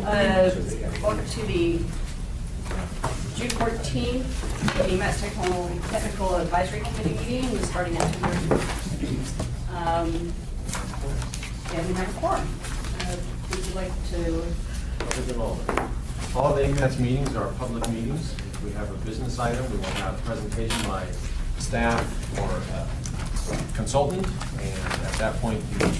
Welcome to the June 14th, AMATS Technical Advisory Committee meeting. We're starting at 2:30. And we have a quorum. Would you like to? All the AMATS meetings are public meetings. If we have a business item, we will have a presentation by staff or a consultant, and at that point, the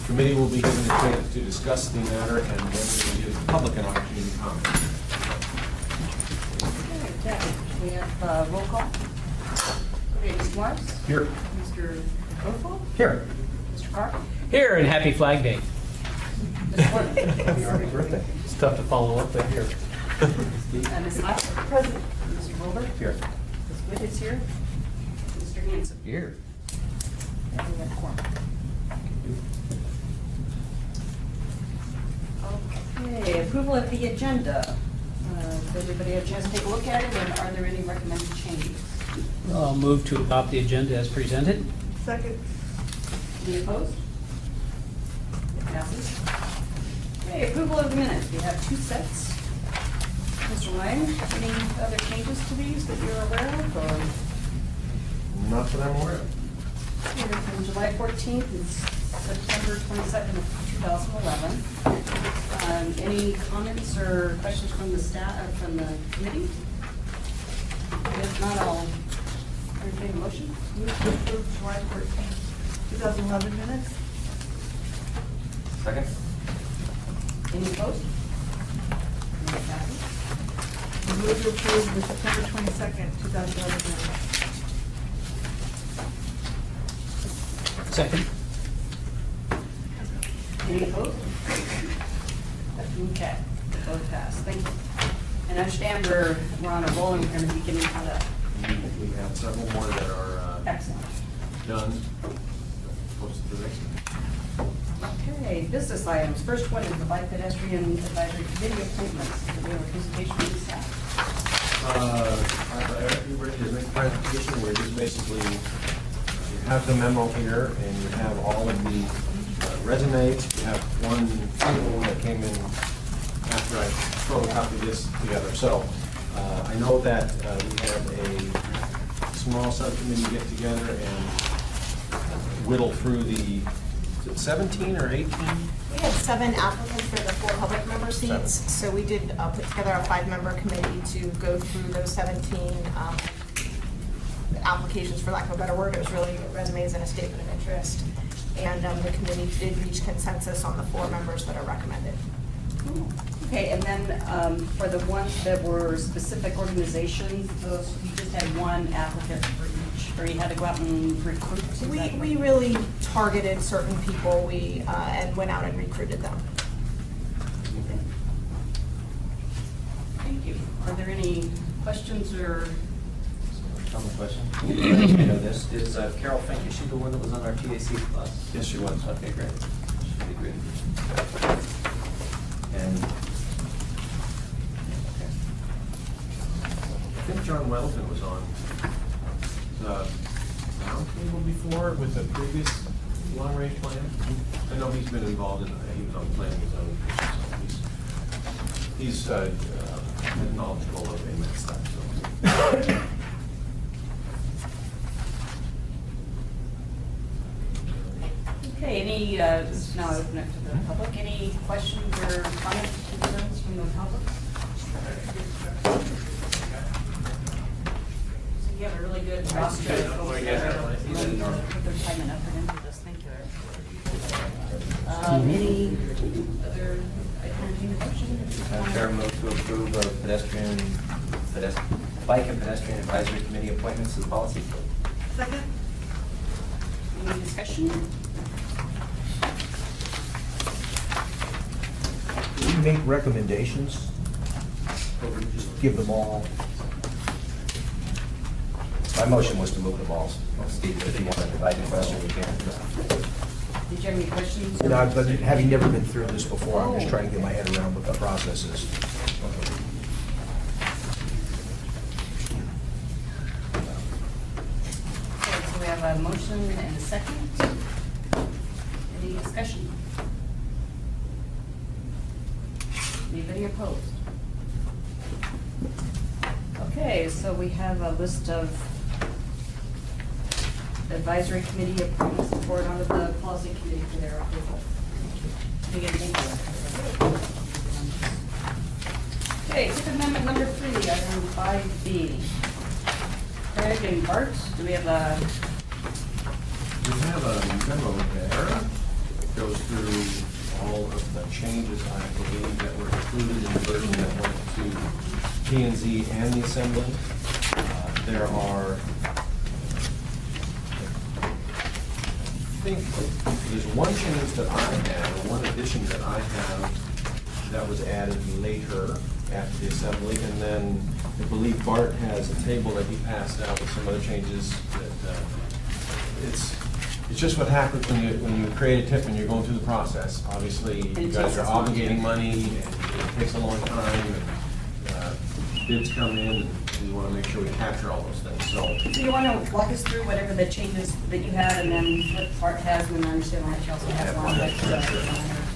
committee will be given a chance to discuss the matter, and then we will give the public an opportunity to comment. Okay, we have roll call. Okay, Mr. Morris? Here. Mr. Ophel? Here. Mr. Carr? Here, and happy Flag Day. Mr. Gordon? Happy birthday. It's tough to follow up, but here. Ms. Lott? Present. Mr. Wilbur? Here. Ms. Witt is here. Mr. Hanson? Here. And we have quorum. Okay, approval of the agenda. Does everybody have a chance to take a look at it, and are there any recommended changes? I'll move to adopt the agenda as presented. Second. Any opposed? It passes. Okay, approval of the minutes. We have two sets. Mr. Ryan, any other changes to these that you're aware of, or? Not that I'm aware of. Here from July 14th and September 22nd of 2011. Any comments or questions from the staff, from the committee? If not, I'll entertain a motion. Move to approve July 14th, 2011 minutes. Second. Any opposed? Any passes? Move to approve the September 22nd, 2011 minutes. Second. Any opposed? Okay, both passed. Thank you. And I understand we're on a roll, and we're going to be getting caught up. We have several more that are Excellent. done. Posted to the next one. Okay, business items. First one is the Bike Pedestrian Advisory Committee appointments. Do we have a presentation from the staff? Are you ready to make a presentation? We're just basically, you have the memo here, and you have all of the resumes. You have one single that came in after I photocopied this together. So I know that we had a small subcommittee get together and whittle through the, is it 17 or 18? We had 7 applicants for the 4 public member seats, so we did put together a 5-member committee to go through those 17 applications, for lack of a better word. It was really resumes and a statement of interest. And the committee did reach consensus on the 4 members that are recommended. Okay, and then for the ones that were specific organizations, those, you just had one applicant for each, or you had to go out and recruit? We really targeted certain people and went out and recruited them. Thank you. Are there any questions or? Common question. I know this. Is Carol Fink, is she the one that was on our TAC class? Yes, she was. Okay, great. Should be great. And, okay. I think John Weldon was on the roundtable before with the previous long-range plan. I know he's been involved in, he was on planning his own, so he's knowledgeable of AMATS stuff, so. Okay, any, now I open it to the public. Any questions or comments, concerns from the public? So you have a really good roster of folks that are willing to put their time and effort into this. Thank you. Any other, I entertain a motion? Chair, move to approve of Bike and Pedestrian Advisory Committee appointments as policy. Second. Any discussion? Do we make recommendations, or we just give them all? My motion was to move the balls. Steve, if you want to divide the question, we can. Did you have any questions? No, but having never been through this before, I'm just trying to get my head around what the process is. Okay, so we have a motion and a second. Any discussion? Anybody opposed? Okay, so we have a list of advisory committee appointments to forward onto the policy committee for their approval. Again, thank you. Okay, tip amendment number 3, item 5B. Craig and Bart, do we have a, We have a memo there that goes through all of the changes, I believe, that were included in the version that went to P and Z and the Assembly. There are, I think, there's one change that I have, or one addition that I have that was added later after the Assembly, and then I believe Bart has a table that he passed out with some other changes that, it's just what happens when you create a tip and you're going through the process. Obviously, you guys are obligating money, and it takes a long time, and bids come in, and we want to make sure we capture all those things, so. do you want to walk us through whatever the changes that you had and then what Bart has, and then I understand why she also has one.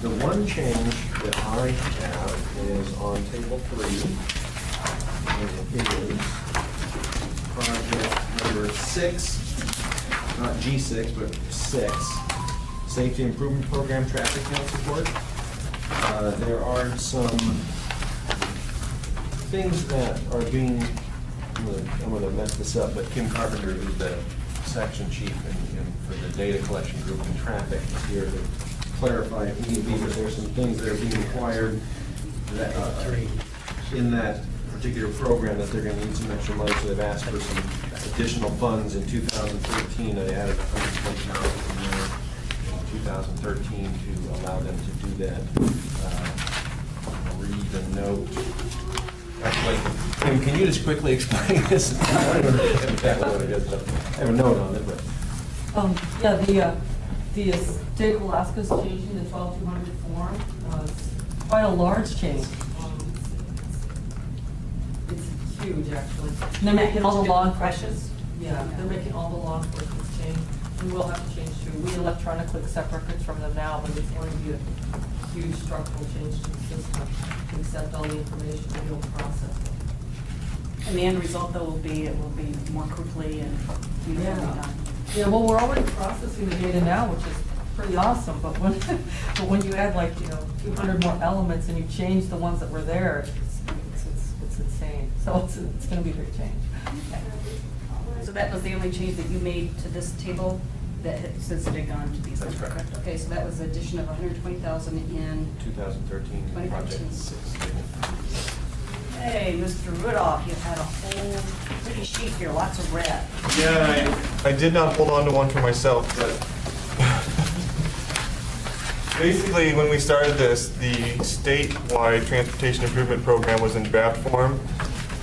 The one change that I have is on table 3. And it is project number 6, not G6, but 6, Safety Improvement Program Traffic Count Support. There are some things that are being, I'm gonna mess this up, but Kim Carpenter, who's the section chief and for the data collection group in traffic, is here to clarify if need be, but there's some things that are being required that, in that particular program that they're gonna need some extra money, so they've asked for some additional funds in 2013. They added $120,000 in there in 2013 to allow them to do that. I'll read the note. Actually, Kim, can you just quickly explain this? I don't know exactly what it is, but I have a note on it, but. Yeah, the state of Alaska is changing the 12,200 form. It's quite a large change. It's huge, actually. And they're making all the law enforcement. Yeah, they're making all the law enforcement change. And we'll have to change too. We electronically accept records from them now, but it's going to be a huge structural change to the system to accept all the information and we'll process it. And the end result, though, it will be more quickly and uniformly Yeah. done. Yeah, well, we're already processing the data now, which is pretty awesome, but when you add like, 200 more elements and you change the ones that were there, it's insane. So it's gonna be a big change. So that was the only change that you made to this table that since it had gone to these? That's correct. Okay, so that was the addition of 120,000 in 2013, 2013. project 6. Hey, Mr. Rudolph, you had a whole pretty sheet here, lots of red. Yeah, I did not hold on to one for myself, but basically, when we started this, the statewide transportation improvement program was in draft form.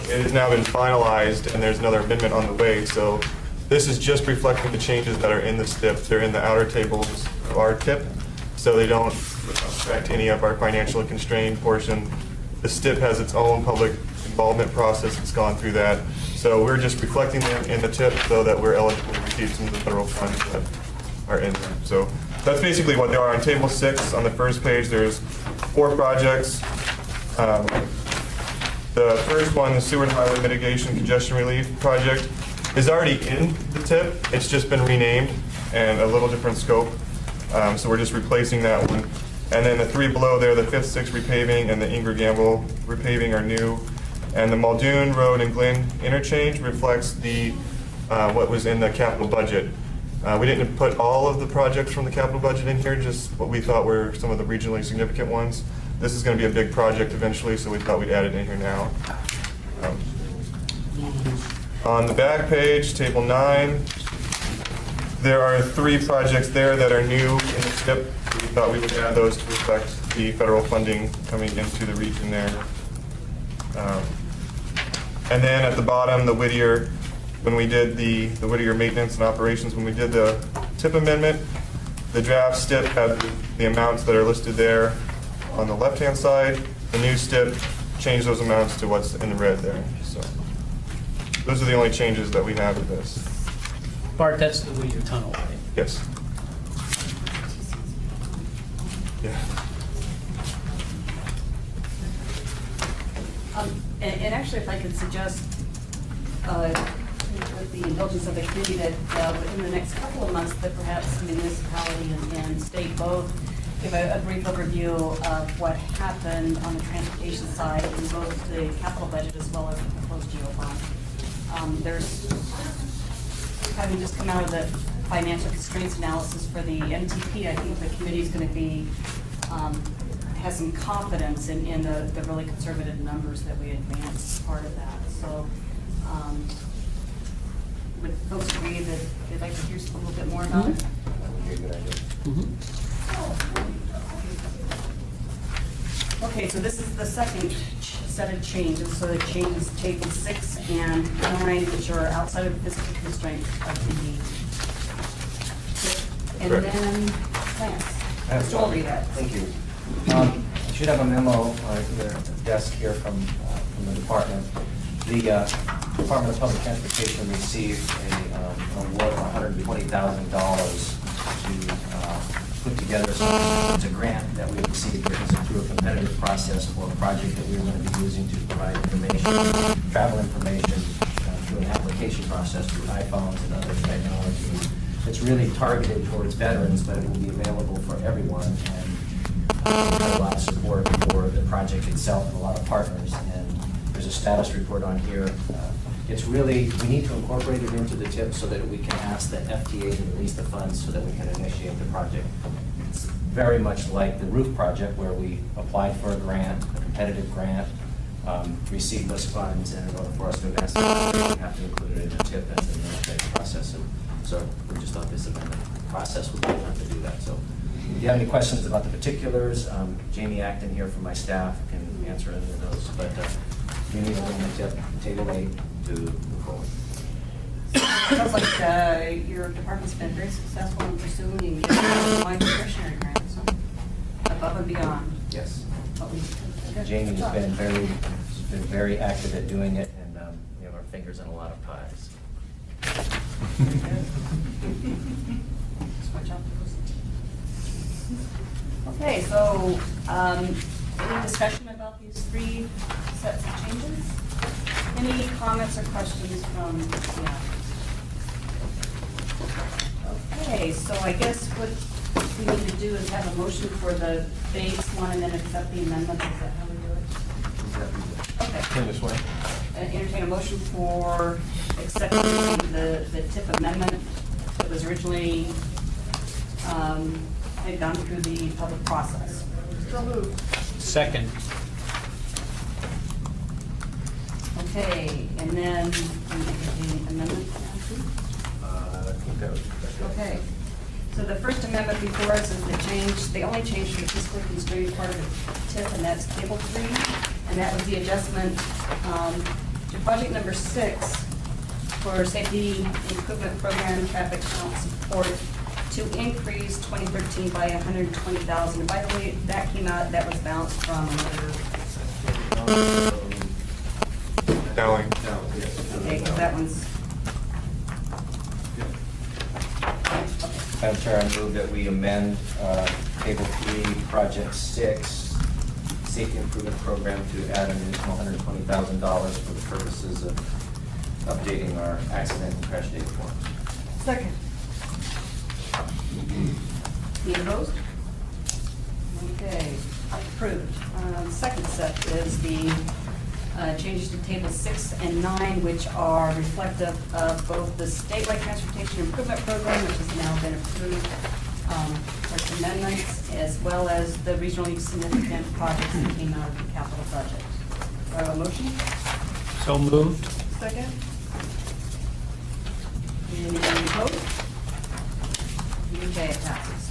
It has now been finalized, and there's another amendment on the way, so this is just reflecting the changes that are in the STIP. They're in the outer tables of our TIP, so they don't affect any of our financially constrained portion. The STIP has its own public involvement process. It's gone through that. So we're just reflecting them in the TIP so that we're eligible to receive some of the federal funds that are in there. So that's basically what they are. On table 6, on the first page, there's 4 projects. The first one, the sewer and highway mitigation congestion relief project, is already in the TIP. It's just been renamed and a little different scope. So we're just replacing that one. And then the 3 below there, the 5th, 6th repaving and the Inger Gamble repaving are new. And the Muldoon Road and Glen interchange reflects the what was in the capital budget. We didn't put all of the projects from the capital budget in here, just what we thought were some of the regionally significant ones. This is going to be a big project eventually, so we thought we'd add it in here now. On the back page, table 9, there are 3 projects there that are new in the STIP. We thought we would add those to reflect the federal funding coming into the region there. And then at the bottom, the Whittier, when we did the Whittier maintenance and operations, when we did the TIP amendment, the draft STIP had the amounts that are listed there on the left-hand side. The new STIP changed those amounts to what's in the red there. So those are the only changes that we have with this. Bart, that's the Whittier Tunnel, right? Yes. Yeah. And actually, if I could suggest, with the indulgence of the committee, that within the next couple of months, that perhaps municipality and state both give a brief overview of what happened on the transportation side in both the capital budget as well as the proposed GEO bond. There's, having just come out of the financial constraints analysis for the MTP, I think the committee is going to be, has some confidence in the really conservative numbers that we advanced as part of that. So, would folks agree that they'd like to hear a little bit more about it? That would be a good idea. Okay, so this is the second set of changes. So the changes table 6 and 9, which are outside of the physical constraints of the. And Correct. then Lance. I have Joel, read that. Thank you. You should have a memo on your desk here from the department. The Department of Public Transportation received an award of $120,000 to put together. It's a grant that we received through a competitive process for a project that we were going to be using to provide information, travel information, through an application process through iPhones and other technology. It's really targeted towards veterans, but it will be available for everyone. And we've had a lot of support for the project itself and a lot of partners. And there's a status report on here. It's really, we need to incorporate it into the TIP so that we can ask the FTA to release the funds so that we can initiate the project. It's very much like the roof project where we applied for a grant, a competitive grant, received those funds, and in order for us to advance the project, we have to include it in the TIP as an administrative process. And so we just thought this amendment process would be enough to do that. So if you have any questions about the particulars, Jamie Acton here from my staff can answer any of those. But we need to bring the TIP, table 8 to move forward. Sounds like your department's been very successful in pursuing wide discretionary grants, so above and beyond Yes. what we. Jamie has been very active at doing it, and we have our fingers in a lot of pies. Switch out those. Okay, so any discussion about these 3 sets of changes? Any comments or questions from the audience? Okay, so I guess what we need to do is have a motion for the base one and then accept the amendment. Is that how we do it? Okay. In this way. Entertain a motion for accepting the TIP amendment that was originally had gone through the public process. So moved. Second. Okay, and then the amendment. I think that was. Okay, so the first amendment before us is the only change to the fiscally constrained part of the TIP, and that's table 3, and that was the adjustment to project number 6 for safety improvement program traffic count support to increase 2013 by $120,000. And by the way, that came out, that was bounced from another. Dowling. Okay, because that one's. Madam Chair, I move that we amend Table 3, Project 6, Safety Improvement Program to add an additional $120,000 for the purposes of updating our accident and crash data form. Second. Any opposed? Okay, approved. Second set is the changes to table 6 and 9, which are reflective of both the statewide transportation improvement program, which has now been approved for its amendments, as well as the regionally significant projects that came out of the capital budget. Do I have a motion? So moved. Second. Any opposed? Okay, it passes.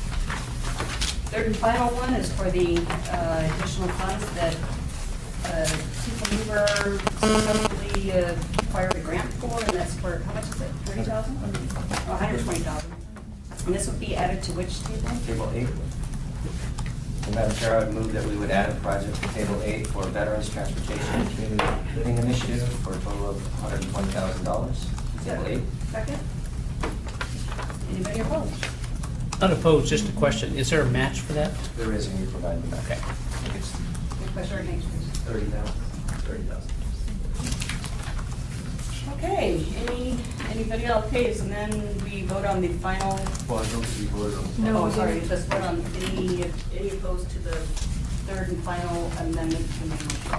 Third and final one is for the additional funds that people who were successfully acquired a grant for, and that's for, how much is it, 30,000? Oh, 120,000. And this would be added to which table? Table 8. So Madam Chair, I would move that we would add a project to Table 8 for Veterans Transportation and Community Living Initiative for a total of $120,000. Table 8. Second? Anybody opposed? Unopposed, just a question. Is there a match for that? There is, and we provide them. Okay. I think it's Any question or names, please? 30,000. Okay, anybody else? Okay, so then we vote on the final. Well, I don't think we voted on the. No, Oh, we sorry, didn't. just vote on any opposed to the third and final amendment to the main motion.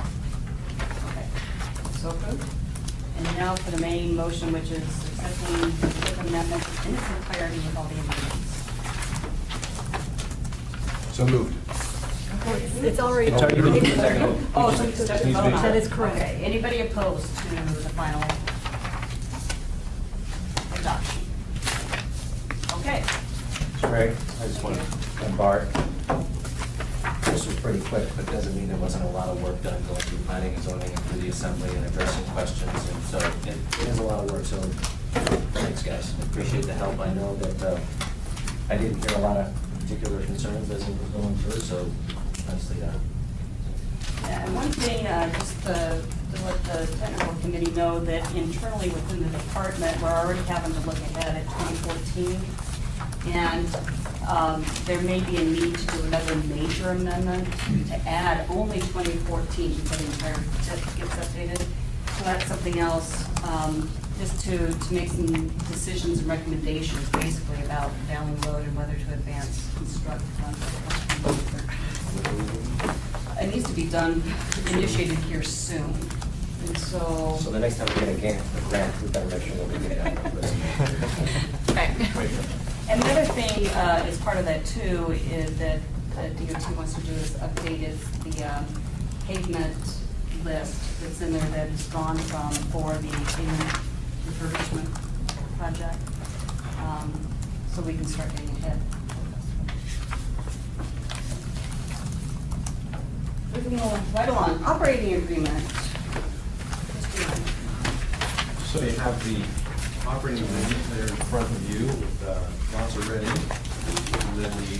Okay, so approved. And now for the main motion, which is accepting the fifth amendment in its entirety with all the amendments. So moved. It's already. Oh, so we just have to vote on it. That is correct. Okay, anybody opposed to the final adoption? Okay. Greg, I just want to embark. This was pretty quick, but doesn't mean there wasn't a lot of work done going through planning and zoning and through the assembly and addressing questions. And so it is a lot of work, so thanks, guys. I appreciate the help. I know that I didn't hear a lot of particular concerns as it was going through, so honestly, Yeah, and one thing, just to let the technical committee know that internally within the department, we're already having to look ahead at 2014. And there may be a need to do another major amendment to add only 2014 before the entire tip gets updated. So that's something else, just to make some decisions and recommendations basically about Valley Road and whether to advance construct. It needs to be done, initiated here soon. And so. so the next time we get a grant, we better make sure that we get it. And the other thing, as part of that too, is that DOT wants to do is update the pavement list that's in there that is drawn from for the pavement refurbishment project. So we can start getting ahead. Moving right along, operating agreement. Mr. Ryan. So you have the operating agreement there in front of you with lots of red ink. And then the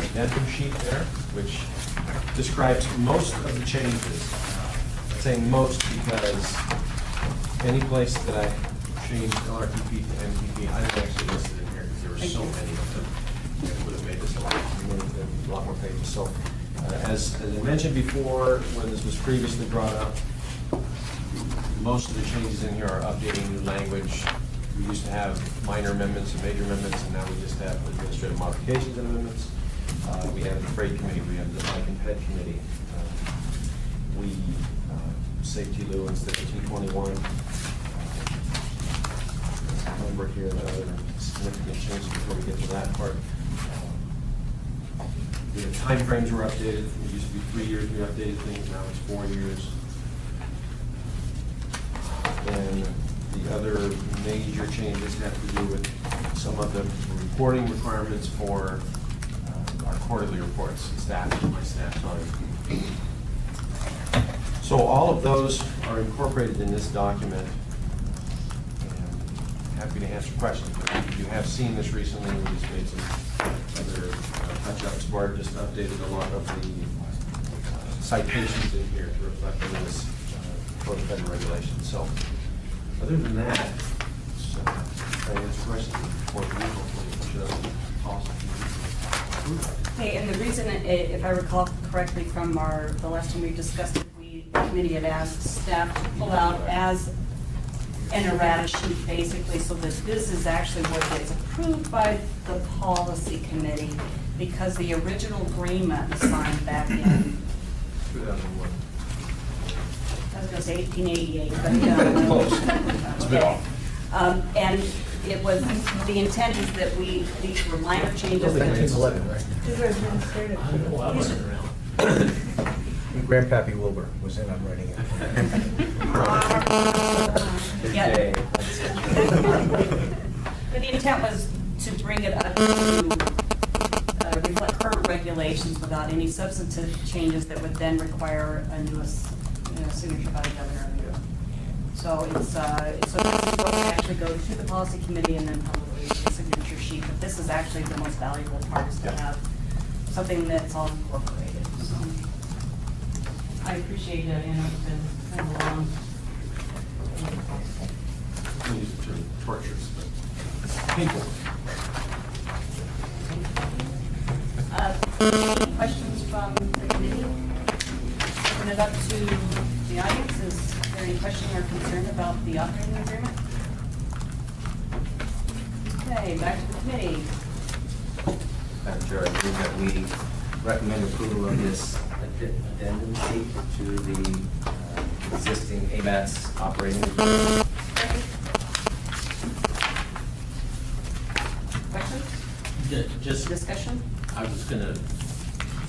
addendum sheet there, which describes most of the changes. I'm saying most because any place that I changed LRTP to MTP, I didn't actually list it in here because there were so many of them. It would have made this a lot more pages. So as I mentioned before, when this was previously brought up, most of the changes in here are updating new language. We used to have minor amendments and major amendments, and now we just have administrative modifications and amendments. We have the freight committee, we have the bike and ped committee. Safety Lou instead of 221. Remember here that other significant changes before we get to that part. The timeframes were updated. It used to be 3 years, we updated things, now it's 4 years. And the other major changes have to do with some of the reporting requirements for our quarterly reports, my staff, sorry. So all of those are incorporated in this document. And happy to answer questions. But you have seen this recently, we just made some other touch-ups. Bart just updated a lot of the citations in here to reflect the latest Code of Federal Regulations. So other than that, I answer questions before we hopefully push it up. Okay, and the reason, if I recall correctly from the last time we discussed it, the committee had asked staff to pull out as an errata sheet basically, so that this is actually what gets approved by the policy committee, because the original agreement was signed back in 2001. I was going to say 1888, but Close. It's a bit off. And it was, the intent is that these were minor changes. 1911, right? These are administrative. And Grandpappy Wilbur was in on writing it. Yeah. But the intent was to bring it up to reflect current regulations without any substantive changes that would then require a new signature by the governor. So it's, so this is what would actually go to the policy committee and then probably the signature sheet. But this is actually the most valuable part, is to have something that's all incorporated. So I appreciate it, you know, it's been kind of long. I use the term torturous, but painful. Any questions from the committee? it up to the audience. Is there any question or concern about the operating agreement? Okay, back to the committee. Madam Chair, I move that we recommend approval of this addendum sheet to the existing AMATS operating agreement. Questions? Just, Discussion? I was gonna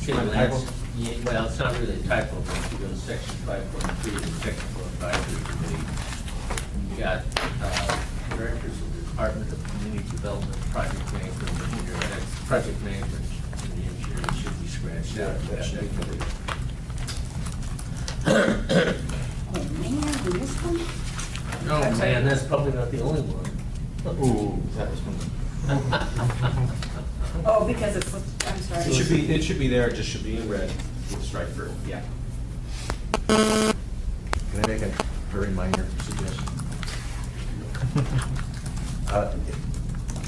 say, Find a Lance, typo? yeah, well, it's not really a typo, but if you go to section 5.3 of the Technical Advisory Committee, you got directors of the Department of Community Development, Project Management, Engineering, that's Project Management, and the engineering should be scratched out. that should be good. Oh, man, we missed one? No, man, that's probably not the only one. Ooh, that was one. Oh, because it's, I'm sorry. It should be there, it just should be in red with a strike through. Yeah. Can I make a very minor suggestion?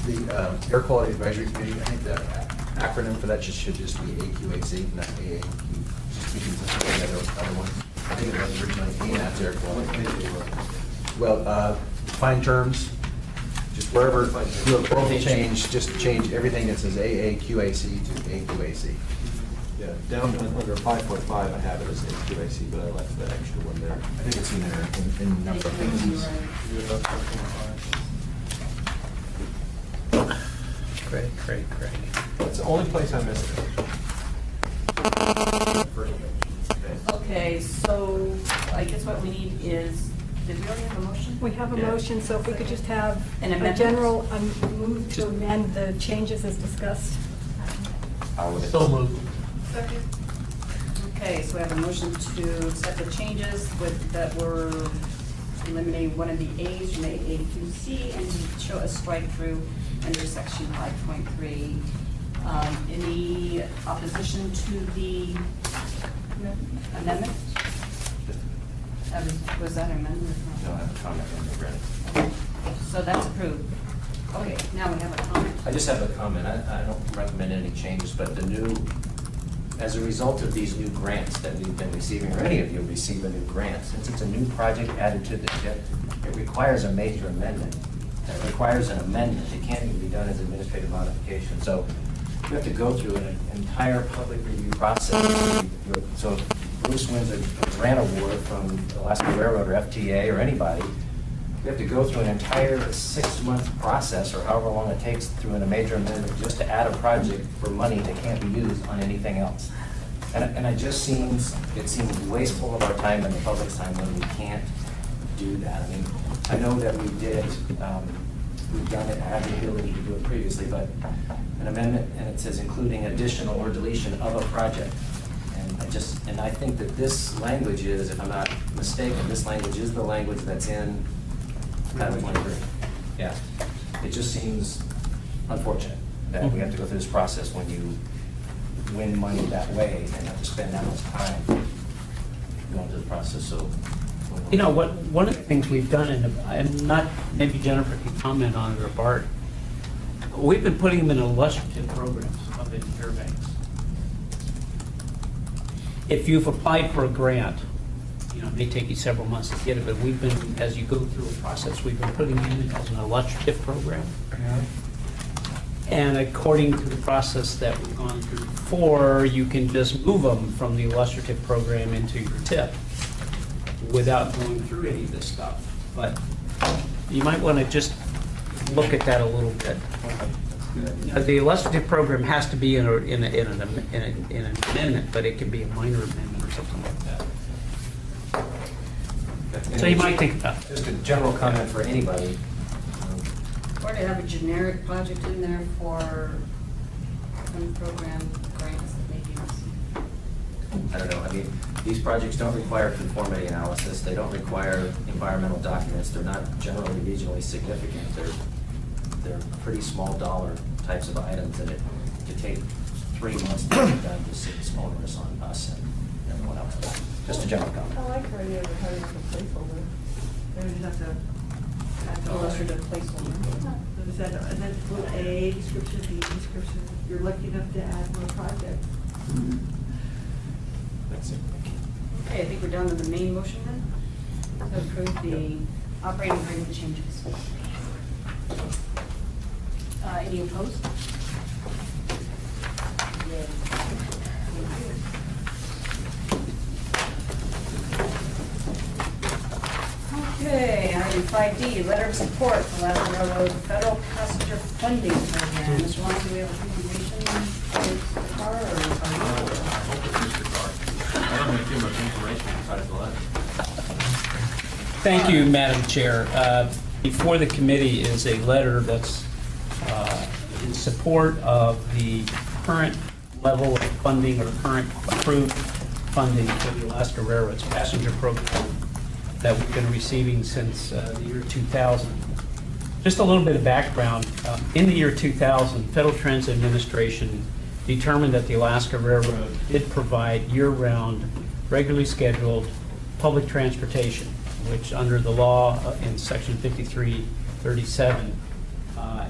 The Air Quality Advisory Committee, I think the acronym for that should just be AQAC, not AAQ. Just be consistent with the other ones. I think it was originally AMATS Air Quality. Well, define terms, just wherever you have global change, just change everything that says AAQAC to AQAC. Yeah, down under 5.5, I have it as AQAC, but I left that extra one there. I think it's in there in a number of things. Great. That's the only place I missed it. Okay, so I guess what we need is, did we already have a motion? We have a Yeah. motion, so if we could just have An a amendment? general move to amend the changes as discussed. So moved. Okay, so we have a motion to accept the changes with, that were eliminating one of the A's from A through C and to show a strike through under section 5.3. Any opposition to the amendment? Was that an amendment? No, I have a comment on the red. So that's approved. Okay, now we have a comment. I just have a comment. I don't recommend any changes, but as a result of these new grants that we've been receiving, or any of you receive a new grant, since it's a new project added to the JIP, it requires a major amendment. It requires an amendment. It can't even be done as administrative modification. So you have to go through an entire public review process. So if Bruce wins a grant award from Alaska Railroad or FTA or anybody, we have to go through an entire 6-month process, or however long it takes, through a major amendment just to add a project for money that can't be used on anything else. And it seems wasteful of our time and the public's time when we can't do that. I mean, I know that we've done it, had the ability to do it previously, but an amendment, and it says including additional or deletion of a project. And I think that this language is, if I'm not mistaken, this language is the language that's in Title 23. Yeah. It just seems unfortunate that we have to go through this process when you win money that way and have to spend that much time going through the process, so. You know, one of the things we've done, and not, maybe Jennifer can comment on it, or Bart, we've been putting them in illustrative programs up in Fairbanks. If you've applied for a grant, you know, it may take you several months to get it, but we've been, as you go through a process, we've been putting them in as an illustrative program. And according to the process that we've gone through before, you can just move them from the illustrative program into your tip without going through any of this stuff. But you might want to just look at that a little bit. The illustrative program has to be in an amendment, but it can be a minor amendment or something like that. So you might think about it. Just a general comment for anybody. Or to have a generic project in there for some program grants that may be received. I don't know, I mean, these projects don't require conformity analysis, they don't require environmental documents, they're not generally regionally significant, they're pretty small dollar types of items, and to take 3 months to get done just seems onerous on us and everyone else. Just a general comment. I like her idea of having a placeholder. Maybe we just have to add the Illustrative placeholder. Is that, and then put A description, B description, you're lucky enough to add more projects. That's it. Okay, I think we're down to the main motion then, to approve the operating agreement changes. Any opposed? Yay. Okay, item 5D, letter of support for Alaska Railroad Federal Passenger Funding Program. Mr. Long, do we have a presentation for the car or? I hope it's Mr. Carr. I don't have too much information besides the letter. Thank you, Madam Chair. Before the committee is a letter that's in support of the current level of funding or current approved funding for the Alaska Railroad's passenger program that we've been receiving since the year 2000. Just a little bit of background. In the year 2000, Federal Transit Administration determined that the Alaska Railroad did provide year-round, regularly scheduled public transportation, which under the law in Section 5337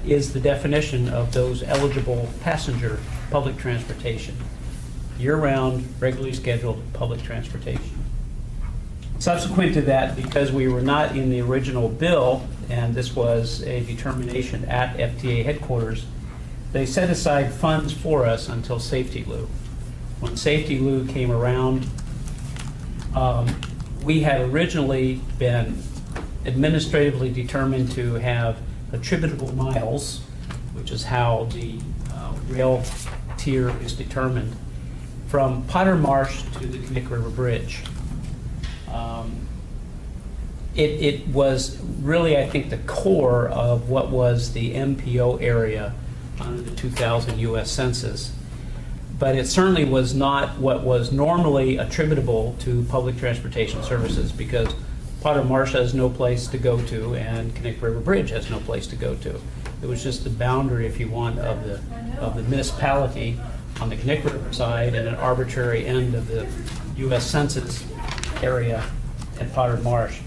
is the definition of those eligible passenger public transportation. Year-round, regularly scheduled public transportation. Subsequent to that, because we were not in the original bill, and this was a determination at FTA headquarters, they set aside funds for us until Safety Lou. When Safety Lou came around, we had originally been administratively determined to have attributable miles, which is how the rail tier is determined, from Potter Marsh to the Knick River Bridge. It was really, I think, the core of what was the MPO area under the 2000 U.S. Census. But it certainly was not what was normally attributable to public transportation services, because Potter Marsh has no place to go to and Knick River Bridge has no place to go to. It was just the boundary, if you want, of the municipality on the Knick River side and an arbitrary end of the U.S. Census area at Potter Marsh.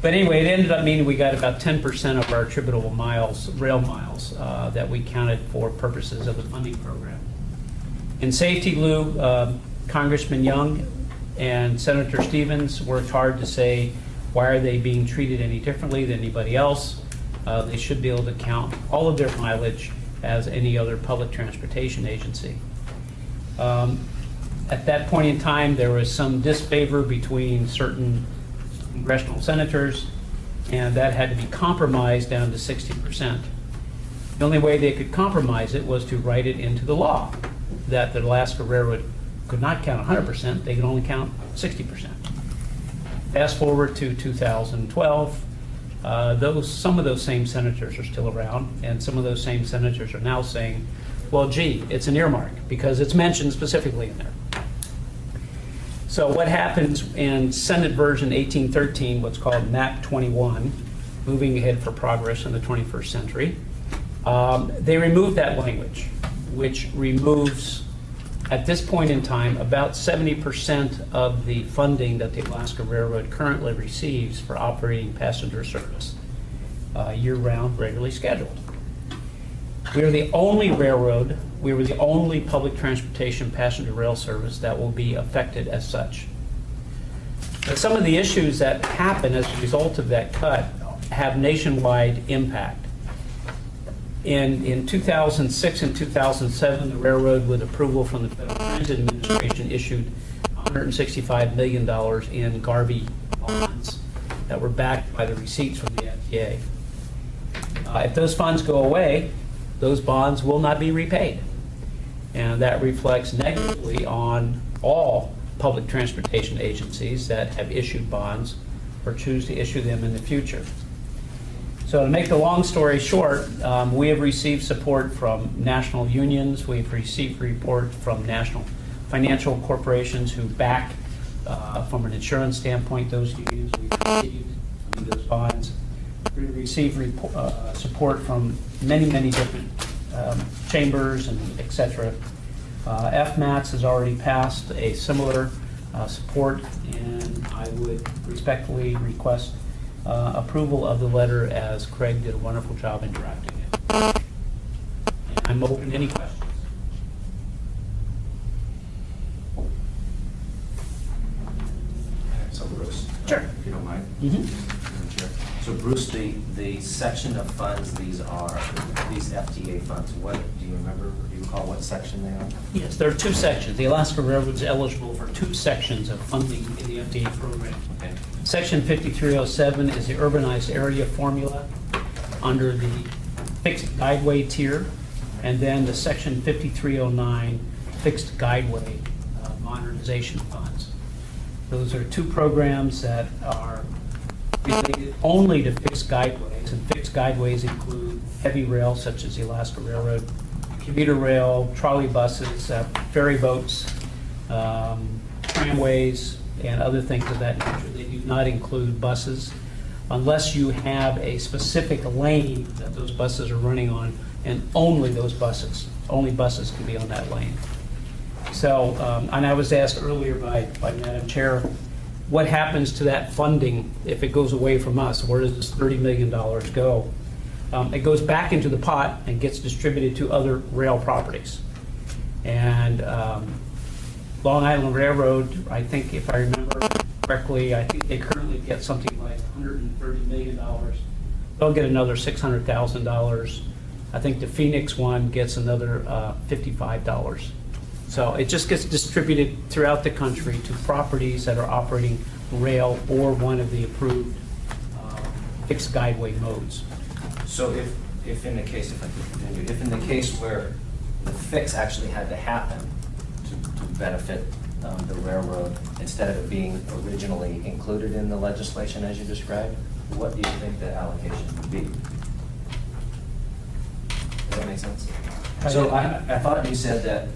But anyway, it ended up meaning we got about 10% of our attributable miles, rail miles, that we counted for purposes of the funding program. In Safety Lou, Congressman Young and Senator Stevens worked hard to say, why are they being treated any differently than anybody else? They should be able to count all of their mileage as any other public transportation agency. At that point in time, there was some disfavor between certain congressional senators, and that had to be compromised down to 60%. The only way they could compromise it was to write it into the law that the Alaska Railroad could not count 100%, they could only count 60%. Fast forward to 2012, some of those same senators are still around, and some of those same senators are now saying, well, gee, it's an earmark, because it's mentioned specifically in there. So what happens in Senate version 1813, what's called MAP 21, Moving Ahead for Progress in the 21st Century, they removed that language, which removes, at this point in time, about 70% of the funding that the Alaska Railroad currently receives for operating passenger service, year-round, regularly scheduled. We are the only railroad, we were the only public transportation passenger rail service that will be affected as such. But some of the issues that happen as a result of that cut have nationwide impact. In 2006 and 2007, the railroad, with approval from the Federal Transit Administration, issued $165 million in Garvey bonds that were backed by the receipts from the FTA. If those funds go away, those bonds will not be repaid. And that reflects negatively on all public transportation agencies that have issued bonds or choose to issue them in the future. So to make the long story short, we have received support from national unions. We've received support from national financial corporations who back, from an insurance standpoint, those unions. We've received those bonds. We've received support from many different chambers and et cetera. AMATS has already passed a similar support, and I would respectfully request approval of the letter, as Craig did a wonderful job in drafting it. And I'm open to any questions. Bruce. Sure. If you don't mind. Mhm. Madam Chair. So Bruce, the section of funds these are, these FTA funds, what, do you remember, do you recall what section they are? Yes, there are two sections. The Alaska Railroad is eligible for two sections of funding in the FDA program. Okay. Section 5307 is the urbanized area formula under the fixed guideway tier, and then the Section 5309 fixed guideway modernization funds. Those are two programs that are related only to fixed guideways, and fixed guideways include heavy rail such as the Alaska Railroad, commuter rail, trolley buses, ferry boats, tramways, and other things of that nature. They do not include buses unless you have a specific lane that those buses are running on, and only those buses, only buses can be on that lane. So, and I was asked earlier by Madam Chair, what happens to that funding if it goes away from us? Where does this $30 million go? It goes back into the pot and gets distributed to other rail properties. And Long Island Railroad, I think if I remember correctly, I think they currently get something like $130 million. They'll get another $600,000. I think the Phoenix one gets another $55. So it just gets distributed throughout the country to properties that are operating rail or one of the approved fixed guideway modes. So if in the case, if I could continue, if in the case where the fix actually had to happen to benefit the railroad, instead of it being originally included in the legislation as you described, what do you think the allocation would be? Does that make sense? So I thought you said that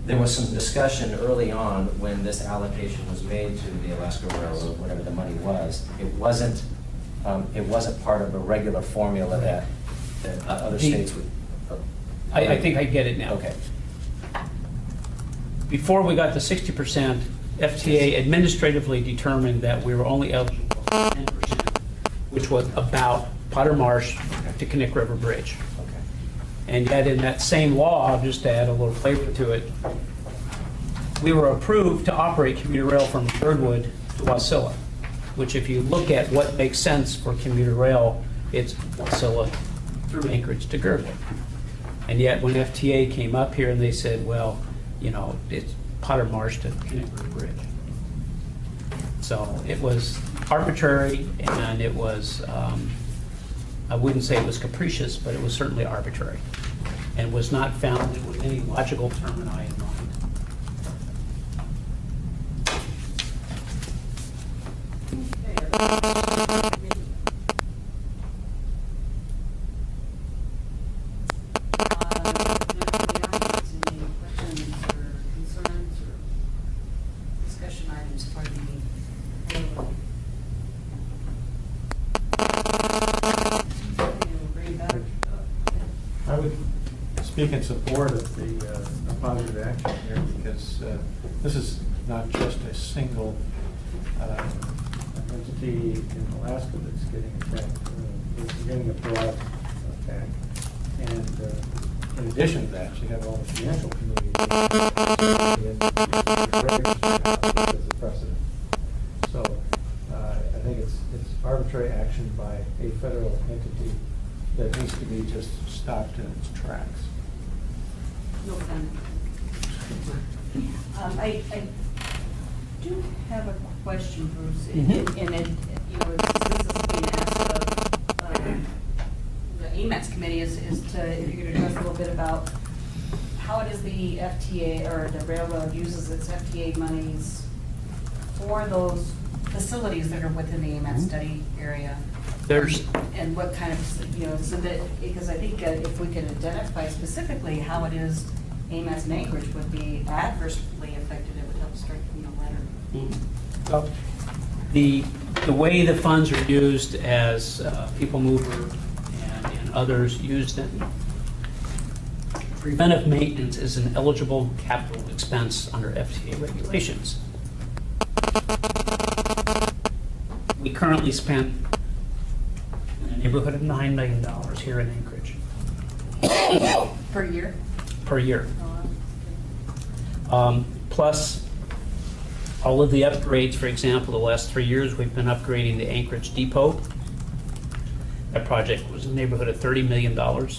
there was some discussion early on when this allocation was made to the Alaska Railroad, whatever the money was. It wasn't part of a regular formula that other states would. I think I get it now. Okay. Before we got to 60%, FTA administratively determined that we were only eligible for 10%, which was about Potter Marsh to Kinnick River Bridge. Okay. And yet in that same law, just to add a little flavor to it, we were approved to operate commuter rail from Birdwood to Wasilla, which if you look at what makes sense for commuter rail, it's Wasilla through Anchorage to Girdwood. And yet when FTA came up here and they said, well, you know, it's Potter Marsh to Kinnick River Bridge. So it was arbitrary, and it was, I wouldn't say it was capricious, but it was certainly arbitrary, and was not founded with any logical termini in mind. Any questions or concerns or discussion items for the railroad? We'll bring it back. I would speak in support of the positive action here, because this is not just a single entity in Alaska that's getting attacked. It's getting a broad attack. And in addition to that, you have all the financial community as a precedent. So I think it's arbitrary action by a federal entity that needs to be just stopped in its tracks. No comment. I do have a question, Bruce, and it, you know, this is being asked of the AMATS committee is to, if you could address a little bit about how it is the FTA or the railroad uses its FTA monies for those facilities that are within the AMATS study area. There's, And what kind of, you know, so that, because I think if we could identify specifically how it is AMATS and Anchorage would be adversely affected, it would help strengthen the letter. well, the way the funds are used as People Mover and others use them, preventive maintenance is an eligible capital expense under FTA regulations. We currently spend in the neighborhood of $9 million here in Anchorage Per year? per year. Oh, Plus All of the upgrades, for example, the last 3 years, we've been upgrading the Anchorage Depot. That project was in the neighborhood of $30 million. The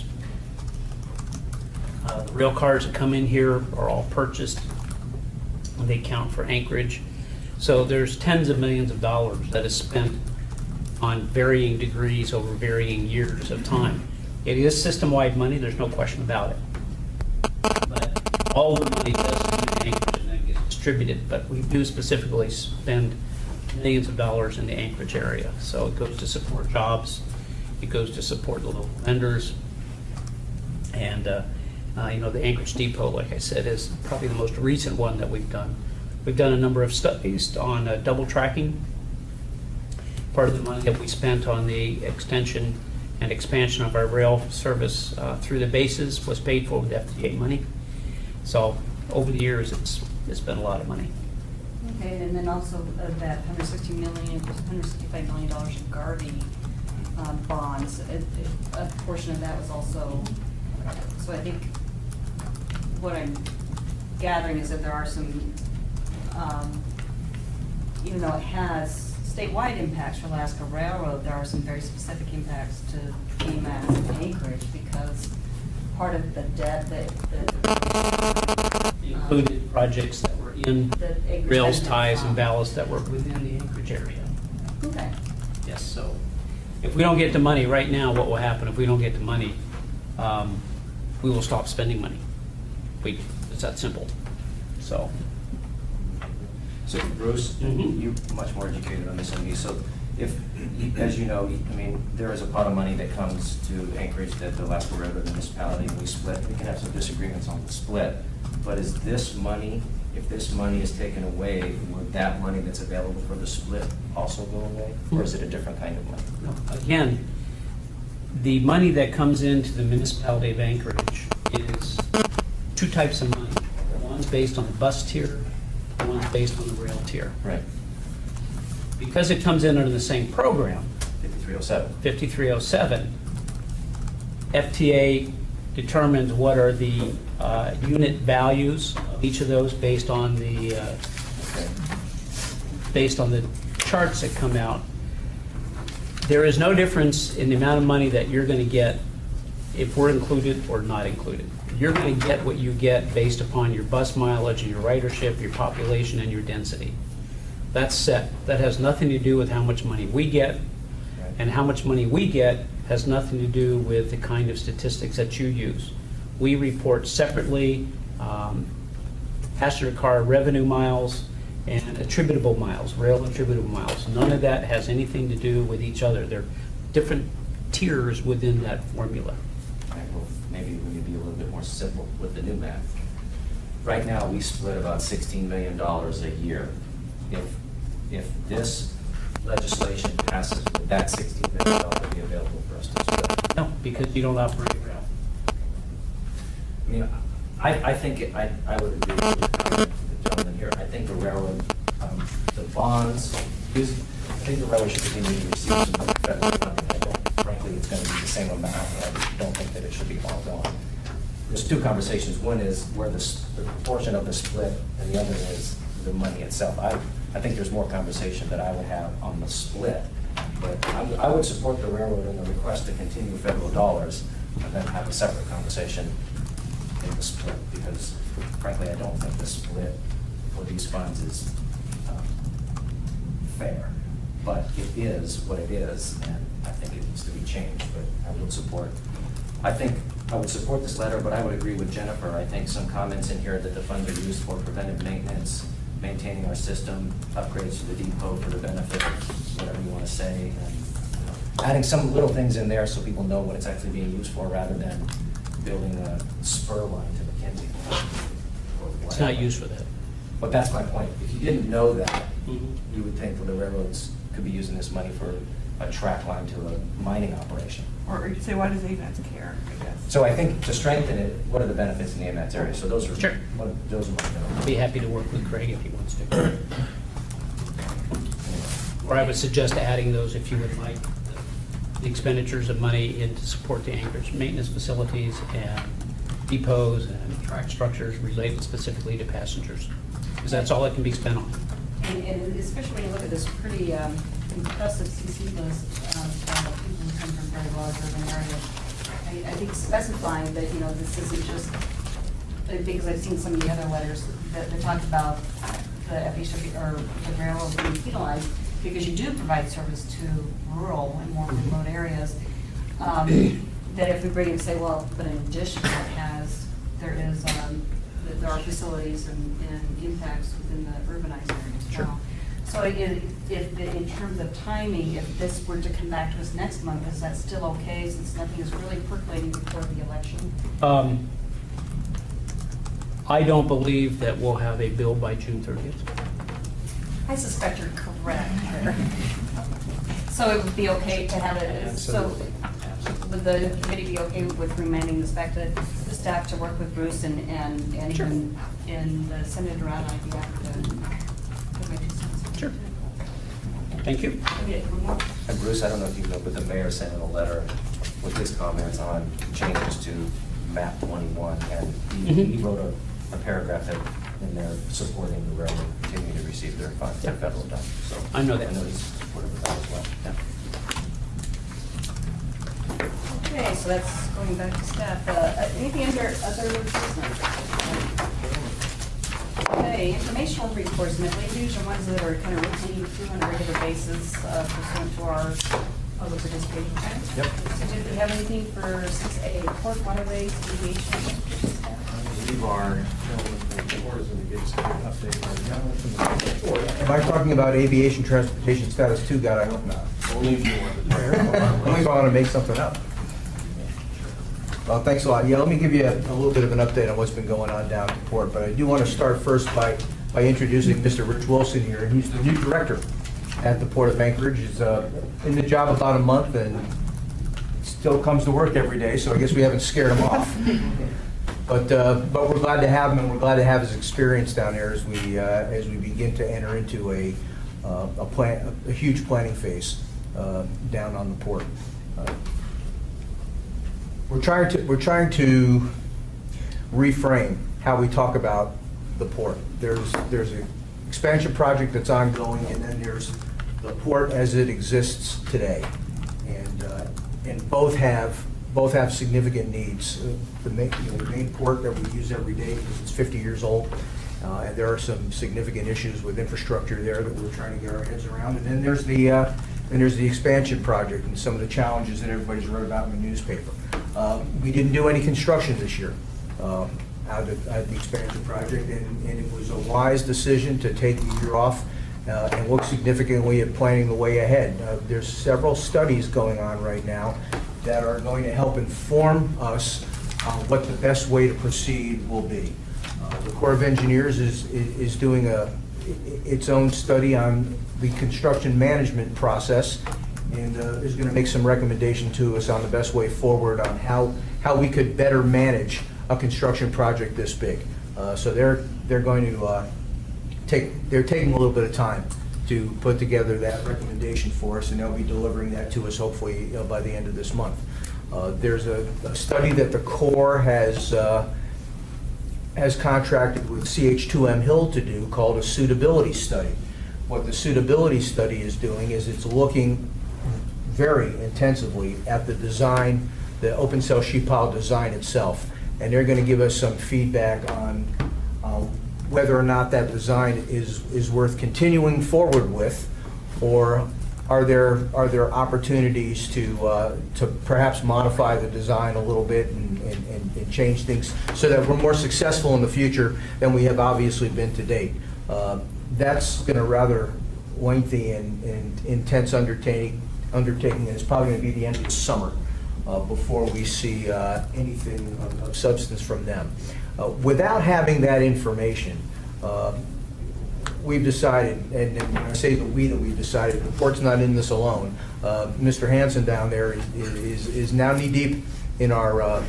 rail cars that come in here are all purchased. They count for Anchorage. So there's tens of millions of dollars that is spent on varying degrees over varying years of time. It is system-wide money, there's no question about it. But all the money does come to Anchorage and then gets distributed, but we do specifically spend millions of dollars in the Anchorage area. So it goes to support jobs, it goes to support the local vendors, and the Anchorage Depot, like I said, is probably the most recent one that we've done. We've done a number of studies on double tracking. Part of the money that we spent on the extension and expansion of our rail service through the bases was paid for with FTA money. So over the years, it's been a lot of money. Okay, and then also that $165 million in Garvey bonds, a portion of that was also, so I think what I'm gathering is that there are some, even though it has statewide impacts for Alaska Railroad, there are some very specific impacts to AMATS and Anchorage because part of the debt that Included projects that were in that Anchorage rails, had ties, and from. ballasts that were within the Anchorage area. Okay. Yes, so if we don't get the money right now, what will happen if we don't get the money? We will stop spending money. It's that simple. So, Bruce, Mhm. you're much more educated on this than me, so if, as you know, I mean, there is a pot of money that comes to Anchorage that the Alaska Railroad municipality, and we split, we can have some disagreements on the split, but is this money, if this money is taken away, would that money that's available for the split also go away? Or is it a different kind of money? again, the money that comes into the municipality of Anchorage is two types of money. One's based on the bus tier, one's based on the rail tier. Right. Because it comes in under the same program, 5307. 5307, FTA determines what are the unit values of each of those based on the charts that come out. There is no difference in the amount of money that you're going to get if we're included or not included. You're going to get what you get based upon your bus mileage and your ridership, your population, and your density. That's set. That has nothing to do with how much money we get, and how much money we get has nothing to do with the kind of statistics that you use. We report separately passenger car revenue miles and attributable miles, rail attributable miles. None of that has anything to do with each other. They're different tiers within that formula. Okay, well, maybe we need to be a little bit more simple with the new math. Right now, we split about $16 million a year. If this legislation passes, would that $16 million be available for us to split? No, because you don't operate rail. I mean, I think, I would agree with the gentleman here. I think the railroad, the bonds, I think the railroad should continue to receive some federal funding. I don't, frankly, it's going to be the same amount, and I don't think that it should be all gone. There's two conversations. One is where the proportion of the split, and the other is the money itself. I think there's more conversation that I would have on the split, but I would support the railroad in the request to continue federal dollars, and then have a separate conversation in the split, because frankly, I don't think the split for these funds is fair. But it is what it is, and I think it needs to be changed, but I would support this letter, but I would agree with Jennifer. I think some comments in here that the funds are used for preventive maintenance, maintaining our system, upgrades to the depot for the benefit of whatever you want to say, and adding some little things in there so people know what it's actually being used for, rather than building a spur line to McKinsey. It's not used for that. But that's my point. If you didn't know that, you would think, well, the railroads could be using this money for a track line to a mining operation. Or you could say, why does AMATS care, I guess? So I think to strengthen it, what are the benefits in the AMATS area? So those are, Sure. those are my I'd be happy to work with Craig if he wants to. Or I would suggest adding those if you would like, the expenditures of money in to support the Anchorage maintenance facilities and depots and track structures related specifically to passengers, because that's all it can be spent on. and especially when you look at this pretty impressive CC list of people who come from very large urban areas, I think specifying that, you know, this isn't just, because I've seen some of the other letters that talk about the FHW or the railroad being penalized because you do provide service to rural and more remote areas. That if we bring it and say, well, but in addition, there are facilities and impacts within the urbanized areas as well. So in terms of timing, if this were to come back to us next month, is that still okay since nothing is really percolating before the election? I don't believe that we'll have a bill by June 30th. I suspect you're correct there. So it would be okay to have it, Absolutely. Would the committee be okay with remanding this back to the staff to work with Bruce and even send it around? I'd be happy to put my 2 cents. Sure. Thank you. Okay, one more. And Bruce, I don't know if you know, but the mayor sent in a letter with his comments on changes to map 21, and he wrote a paragraph in there supporting the railroad continuing to receive their funds, their federal dollars. So I know that. I know he's supportive of that as well. Yeah. Okay, so that's going back to staff. Anything under other business? Okay, informational reports, and these are ones that are kind of routine through on a regular basis pursuant to our public participation plans. Yep. So did we have anything for 6A, port waterways, aviation? I believe our gentleman from the board is going to give us an update on that. Am I talking about aviation transportation status 2? God, I hope not. Only if you want to. Only if I want to make something up. Well, thanks a lot. Yeah, let me give you a little bit of an update on what's been going on down at the port, but I do want to start first by introducing Mr. Rich Wilson here, and he's the new director at the Port of Anchorage. He's in the job about a month and still comes to work every day, so I guess we haven't scared him off. But we're glad to have him, and we're glad to have his experience down there as we begin to enter into a huge planning phase down on the port. We're trying to reframe how we talk about the port. There's an expansion project that's ongoing, and then there's the port as it exists today, and both have significant needs. The main port that we use every day because it's 50 years old, and there are some significant issues with infrastructure there that we're trying to get our heads around. And then there's the expansion project and some of the challenges that everybody's read about in the newspaper. We didn't do any construction this year out of the expansion project, and it was a wise decision to take the year off and look significantly at planning the way ahead. There's several studies going on right now that are going to help inform us on what the best way to proceed will be. The Corps of Engineers is doing its own study on the construction management process, and is going to make some recommendation to us on the best way forward on how we could better manage a construction project this big. So they're going to taking a little bit of time to put together that recommendation for us, and they'll be delivering that to us hopefully by the end of this month. There's a study that the Corps has contracted with CH2M Hill to do called a suitability study. What the suitability study is doing is it's looking very intensively at the design, the open cell sheet pile design itself, and they're going to give us some feedback on whether or not that design is worth continuing forward with, or are there opportunities to perhaps modify the design a little bit and change things so that we're more successful in the future than we have obviously been to date. That's been a rather lengthy and intense undertaking, and it's probably going to be the end of the summer before we see anything of substance from them. Without having that information, we've decided, and when I say that we've decided, the port's not in this alone. Mr. Hansen down there is now knee-deep in our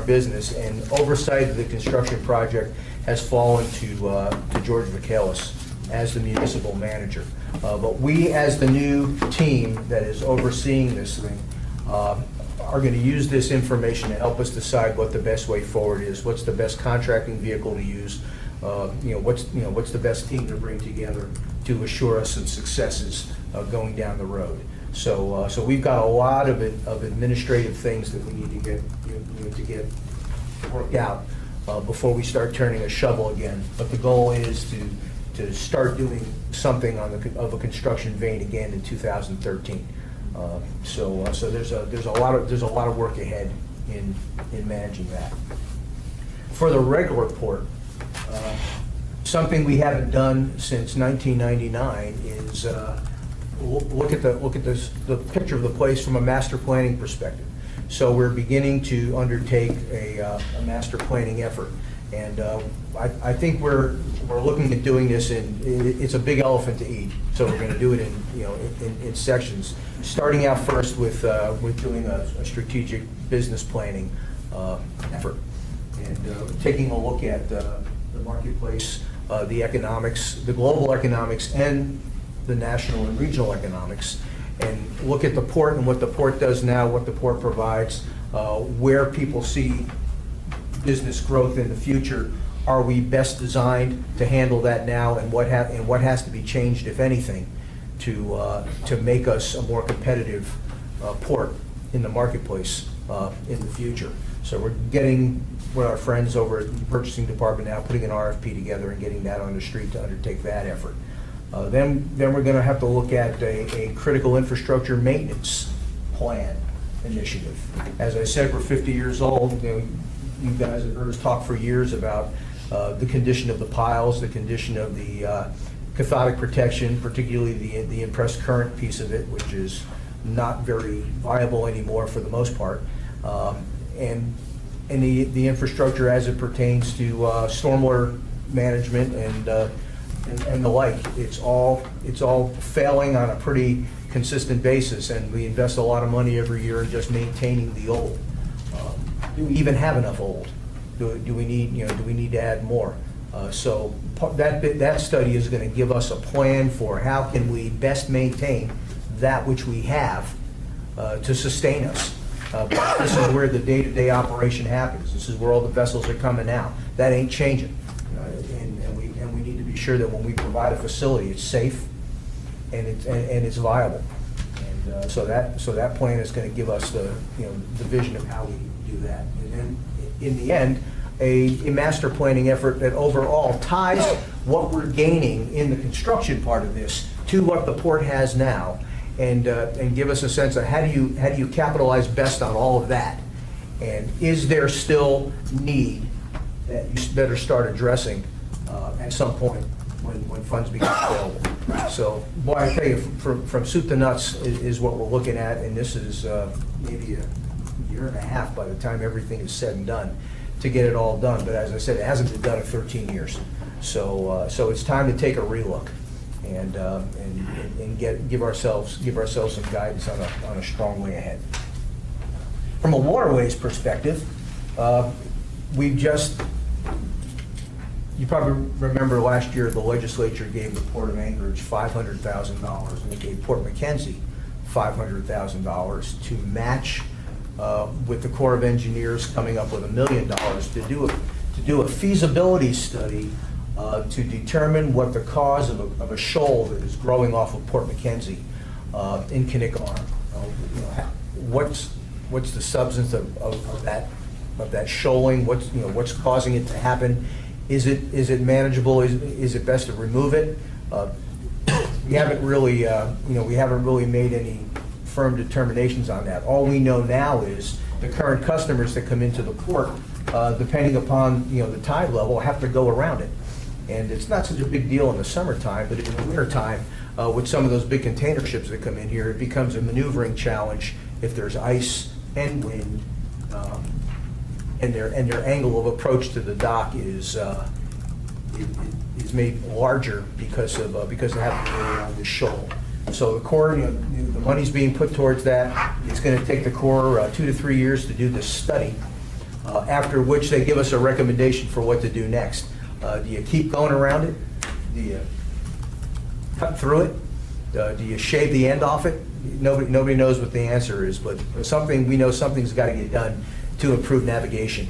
business, and oversight of the construction project has fallen to George Michaelis as the municipal manager. But we, as the new team that is overseeing this thing, are going to use this information to help us decide what the best way forward is, what's the best contracting vehicle to use, what's the best team to bring together to assure us some successes going down the road. So we've got a lot of administrative things that we need to get, to get worked out before we start turning a shovel again. But the goal is to start doing something of a construction vein again in 2013. So there's a lot of work ahead in managing that. For the regular port, something we haven't done since 1999 is look at the picture of the place from a master planning perspective. So we're beginning to undertake a master planning effort, and I think we're looking at doing this it's a big elephant to eat. So we're going to do it in sections, starting out first with doing a strategic business planning effort, and taking a look at the marketplace, the economics, the global economics, and the national and regional economics, and look at the port and what the port does now, what the port provides, where people see business growth in the future. Are we best designed to handle that now, and what has to be changed, if anything, to make us a more competitive port in the marketplace in the future? So we're getting with our friends over at the purchasing department now, putting an RFP together and getting that on the street to undertake that effort. Then we're going to have to look at a critical infrastructure maintenance plan initiative. As I said, we're 50 years old. You guys have heard us talk for years about the condition of the piles, the condition of the cathodic protection, particularly the impressed current piece of it, which is not very viable anymore for the most part, and the infrastructure as it pertains to stormwater management and the like. It's all failing on a pretty consistent basis, and we invest a lot of money every year in just maintaining the old. Do we even have enough old? Do we need to add more? So that study is going to give us a plan for how can we best maintain that which we have to sustain us. This is where the day-to-day operation happens. This is where all the vessels are coming out. That ain't changing. And we need to be sure that when we provide a facility, it's safe and it's viable. And so that plan is going to give us the vision of how we do that. And then in the end, a master planning effort that overall ties what we're gaining in the construction part of this to what the port has now, and give us a sense of how do you capitalize best on all of that, and is there still need that you better start addressing at some point when funds become available. So, boy, I tell you, from soup to nuts is what we're looking at, and this is maybe a year and a half by the time everything is said and done to get it all done. But as I said, it hasn't been done in 13 years. So it's time to take a relook and give ourselves some guidance on a strong way ahead. From a waterways perspective, you probably remember last year the legislature gave the Port of Anchorage $500,000, and they gave Port McKenzie $500,000 to match with the Corps of Engineers coming up with $1 million to do a feasibility study to determine what the cause of a shoal that is growing off of Port McKenzie in Kinnick Arm. What's the substance of that shoaling? What's causing it to happen? Is it manageable? Is it best to remove it? We haven't really made any firm determinations on that. All we know now is the current customers that come into the port, depending upon the tide level, have to go around it. And it's not such a big deal in the summertime, but in the wintertime, with some of those big container ships that come in here, it becomes a maneuvering challenge if there's ice and wind, and their angle of approach to the dock is made larger because of having to go around the shoal. So the Corps, the money's being put towards that. It's going to take the Corps 2 to 3 years to do this study, after which they give us a recommendation for what to do next. Do you keep going around it? Do you cut through it? Do you shave the end off it? Nobody knows what the answer is, but we know something's got to get done to improve navigation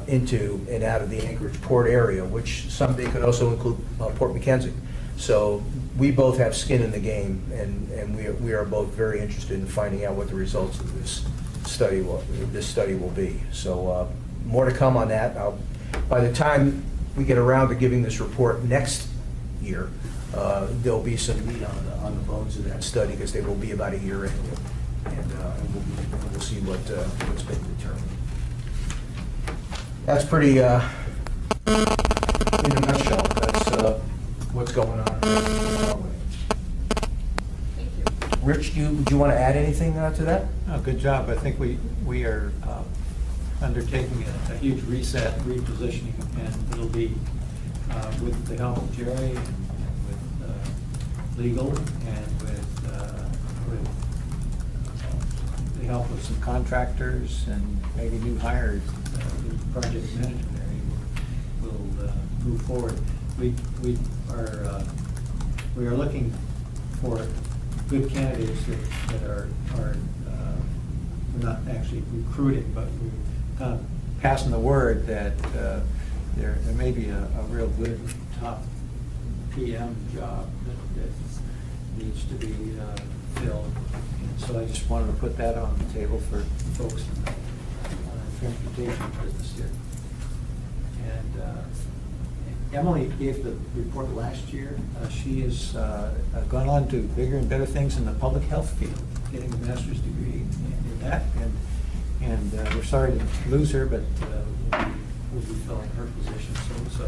into and out of the Anchorage port area, which someday could also include Port McKenzie. So we both have skin in the game, and we are both very interested in finding out what the results of this study will be. So more to come on that. By the time we get around to giving this report next year, there'll be some meat on the bones of that study, because they will be about a year in, and we'll see what's been determined. That's pretty, in a nutshell, that's what's going on. Thank you. Rich, do you want to add anything to that? Oh, good job. I think we are undertaking a huge reset, repositioning, and it'll be with the help of Jerry and with legal and with the help of some contractors and maybe new hires, the project management area will move forward. We are looking for good candidates that are we're not actually recruiting, but we're kind of passing the word that there may be a real good top PM job that needs to be filled. And so I just wanted to put that on the table for folks in the transportation business here. And Emily gave the report last year. She has gone on to bigger and better things in the public health field, getting a master's degree in that. And we're sorry to lose her, but we'll be filling her position soon. So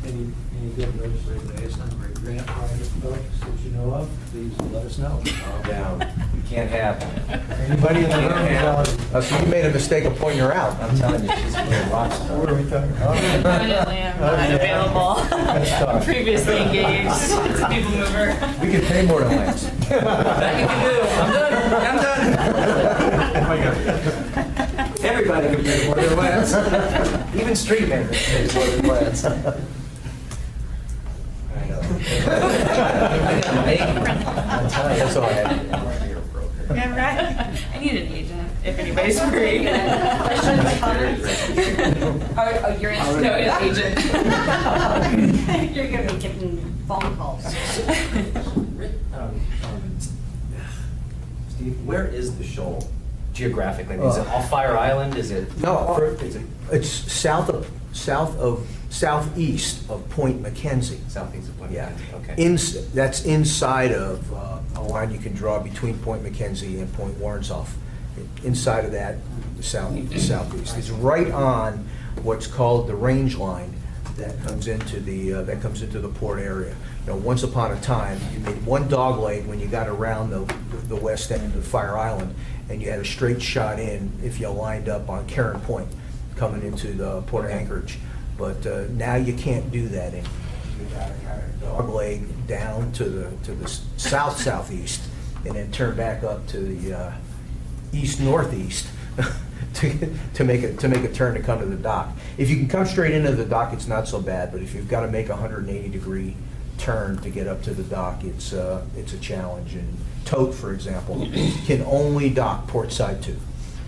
any good news or liaison or grant writer folks that you know of, please let us know. Calm down. You can't have it. Anybody in the room? So you made a mistake of pointing her out. I'm telling you, she's a rock star. What are we talking about? Permanently, I'm not available. Previously engaged. It's a people mover. We can pay more than Lance. That you can do. I'm done. Everybody can pay more than Lance. Even street makers pay more than Lance. I know. I'm telling you, That's all I had. Yeah, right. I need an agent, if anybody's free. Questions, comments? Oh, you're interested? No, an agent. You're gonna be getting phone calls. Steve, where is the shoal geographically? Is it off Fire Island? Is it? No, it's southeast of Point McKenzie. Southeast of Point Yeah. McKenzie, okay. That's inside of a line you can draw between Point McKenzie and Point Warrensoff. Inside of that, the southeast. It's right on what's called the range line that comes into the port area. You know, once upon a time, you made one dog leg when you got around the west end of Fire Island, and you had a straight shot in if you lined up on Karen Point coming into the Port of Anchorage. But now you can't do that anymore. You got a dog leg down to the southeast, and then turn back up to the east-northeast to make a turn to come to the dock. If you can come straight into the dock, it's not so bad, but if you've got to make a 180-degree turn to get up to the dock, it's a challenge. And Tote, for example, can only dock port side 2,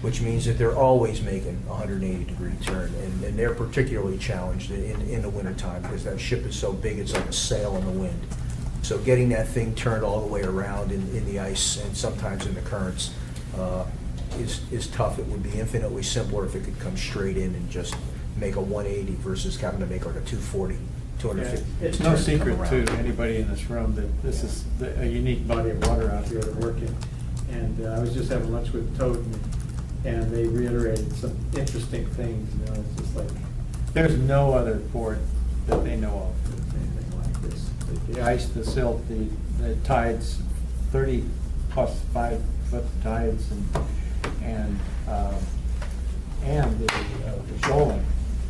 which means that they're always making a 180-degree turn, and they're particularly challenged in the wintertime because that ship is so big, it's like a sail in the wind. So getting that thing turned all the way around in the ice and sometimes in the currents is tough. It would be infinitely simpler if it could come straight in and just make a 180 versus having to make like a 240, 250. It's no secret to anybody in this room that this is a unique body of water out here to work in. And I was just having lunch with Toad, and they reiterated some interesting things. You know, it's just like, there's no other port that they know of that's anything like this. The ice, the silt, the tides, 30 plus 5 foot tides, and the shoaling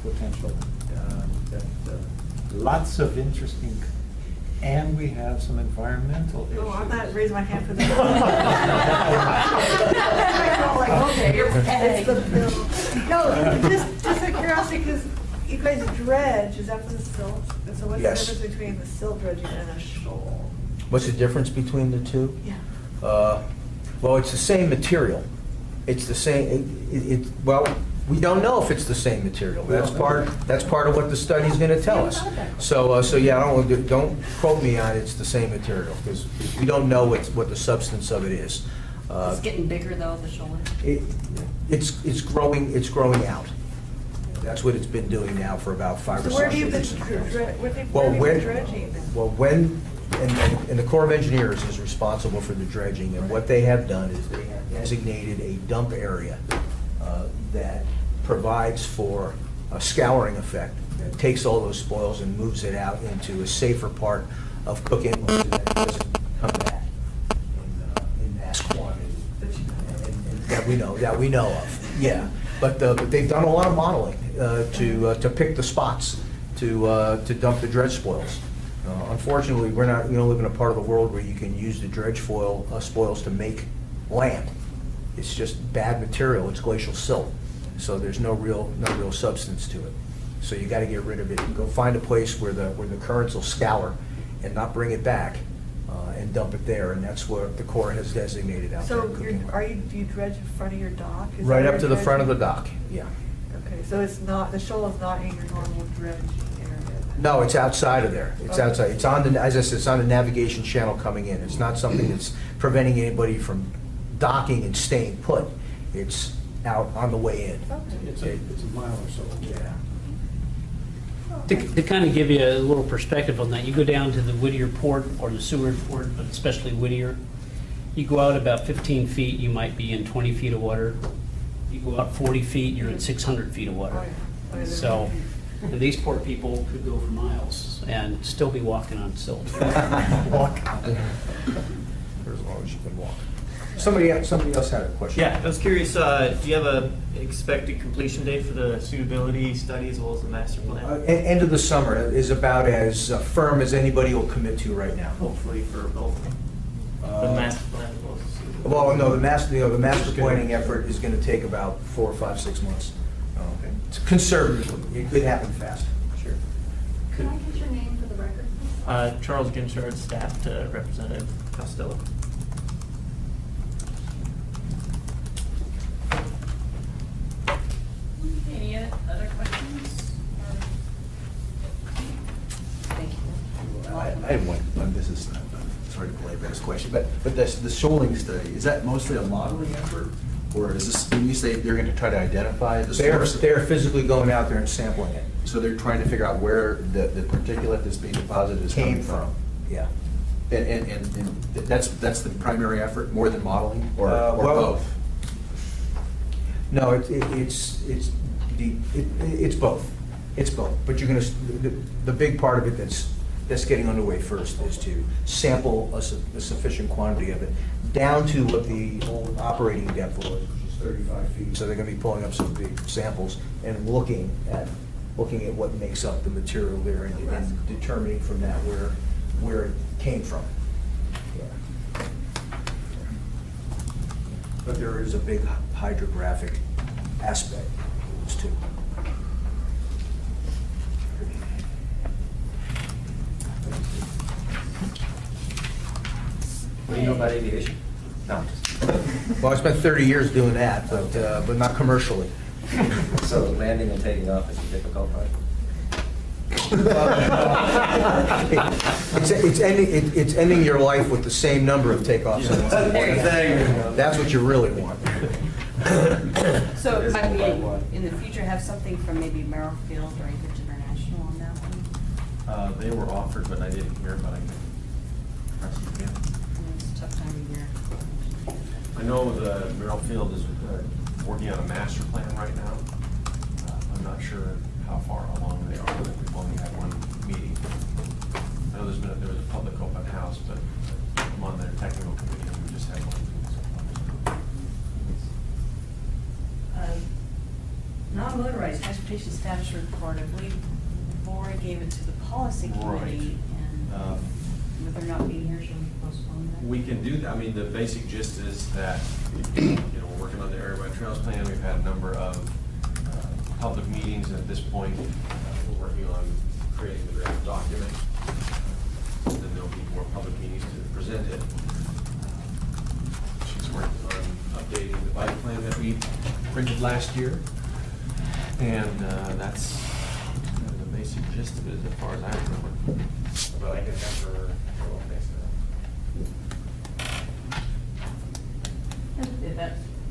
potential. Lots of interesting, and we have some environmental issues. Oh, I'm not raising my hand for that. I felt like, okay, you're it's the bill. No, just out of curiosity, because you guys dredge, is that for the silt? And so what's Yes. the difference between the silt dredging and a shoal? What's the difference between the two? Yeah. Well, it's the same material. It's the same, well, We don't know if it's the same material. That's part of what the study's gonna tell us. So yeah, don't quote me on it's the same material, because we don't know what the substance of it is. It's getting bigger though, the shoulder. It's growing out. That's what it's been doing now for about 5 or So 6 where have you been, years. dredging then? Well, and the Corps of Engineers is responsible for the dredging, and what they have done is they have designated a dump area that provides for a scouring effect, that takes all those spoils and moves it out into a safer part of Cook Inlet, so that it doesn't come back in mass quantity, and that we know of, yeah. But they've done a lot of modeling to pick the spots to dump the dredge spoils. Unfortunately, we don't live in a part of the world where you can use the dredge spoils to make land. It's just bad material. It's glacial silt, so there's no real substance to it. So you got to get rid of it. Go find a place where the currents will scour and not bring it back, and dump it there. And that's what the Corps has designated out there. So do you dredge in front of your dock? Is Right that up to where the you're front of the dredging? dock. Yeah. Okay, so it's not, the shoal is not in your normal dredge area? No, it's outside of there. It's outside. It's on the, as I said, it's on the navigation channel coming in. It's not something that's preventing anybody from docking and staying put. It's out on the way in. It's a mile or so. Yeah. To kind of give you a little perspective on that, you go down to the Whittier Port or the Seward Port, but especially Whittier, you go out about 15 feet, you might be in 20 feet of water. You go out 40 feet, you're at 600 feet of water. So, and these poor people could go for miles and still be walking on silt. Walk. For as long as you can walk. Somebody else had a question. Yeah, I was curious, do you have a expected completion date for the suitability study as well as the master plan? End of the summer is about as firm as anybody will commit to right now. Hopefully for both of them. The master plan as well as the suitability. Well, no, the master planning effort is going to take about 4, 5, 6 months. Okay. Conservatively, it could happen fast. Sure. Can I get your name for the record, please? Charles Ginchard, staff to Representative Costello. Any other questions? Thank you. I have one, this is, sorry to belabor this question, but the shoaling study, is that mostly a modeling effort? Or is this, when you say they're going to try to identify the source? They're physically going out there and sampling it. So they're trying to figure out where the particulate that's being deposited is coming Came from, yeah. And that's the primary effort, more than modeling, or Well, both? No, it's both. It's both. But you're gonna, the big part of it that's getting underway first is to sample a sufficient quantity of it down to what the old operating depth was, which is 35 feet. So they're gonna be pulling up some big samples and looking at what makes up the material there and determining from that where it came from. Yeah. But there is a big hydrographic aspect to this too. What do you know about aviation? No. Well, I spent 30 years doing that, but not commercially. So landing and taking off is a difficult part? It's ending your life with the same number of takeoffs. That's what you really want. So might we, in the future, have something from maybe Merrifield or Anchorage International on that one? They were offered, but I didn't hear, but I can press it again. I mean, it's a tough time of year. I know the Merrifield is working on a master plan right now. I'm not sure how far along they are, but we've only had one meeting. I know there was a public open house, but I'm on their technical committee, and we just had one meeting so far. Non-motorized transportation status report, I believe Lori gave it to the policy committee, and with her not being here, she'll postpone that. We can do that. I mean, the basic gist is that, we're working on the area-wide trails plan. We've had a number of public meetings, and at this point, we're working on creating the draft document. And then there'll be more public meetings to present it. She's working on updating the bike plan that we printed last year. And that's kind of the basic gist of it as far as I remember. Well, I can remember,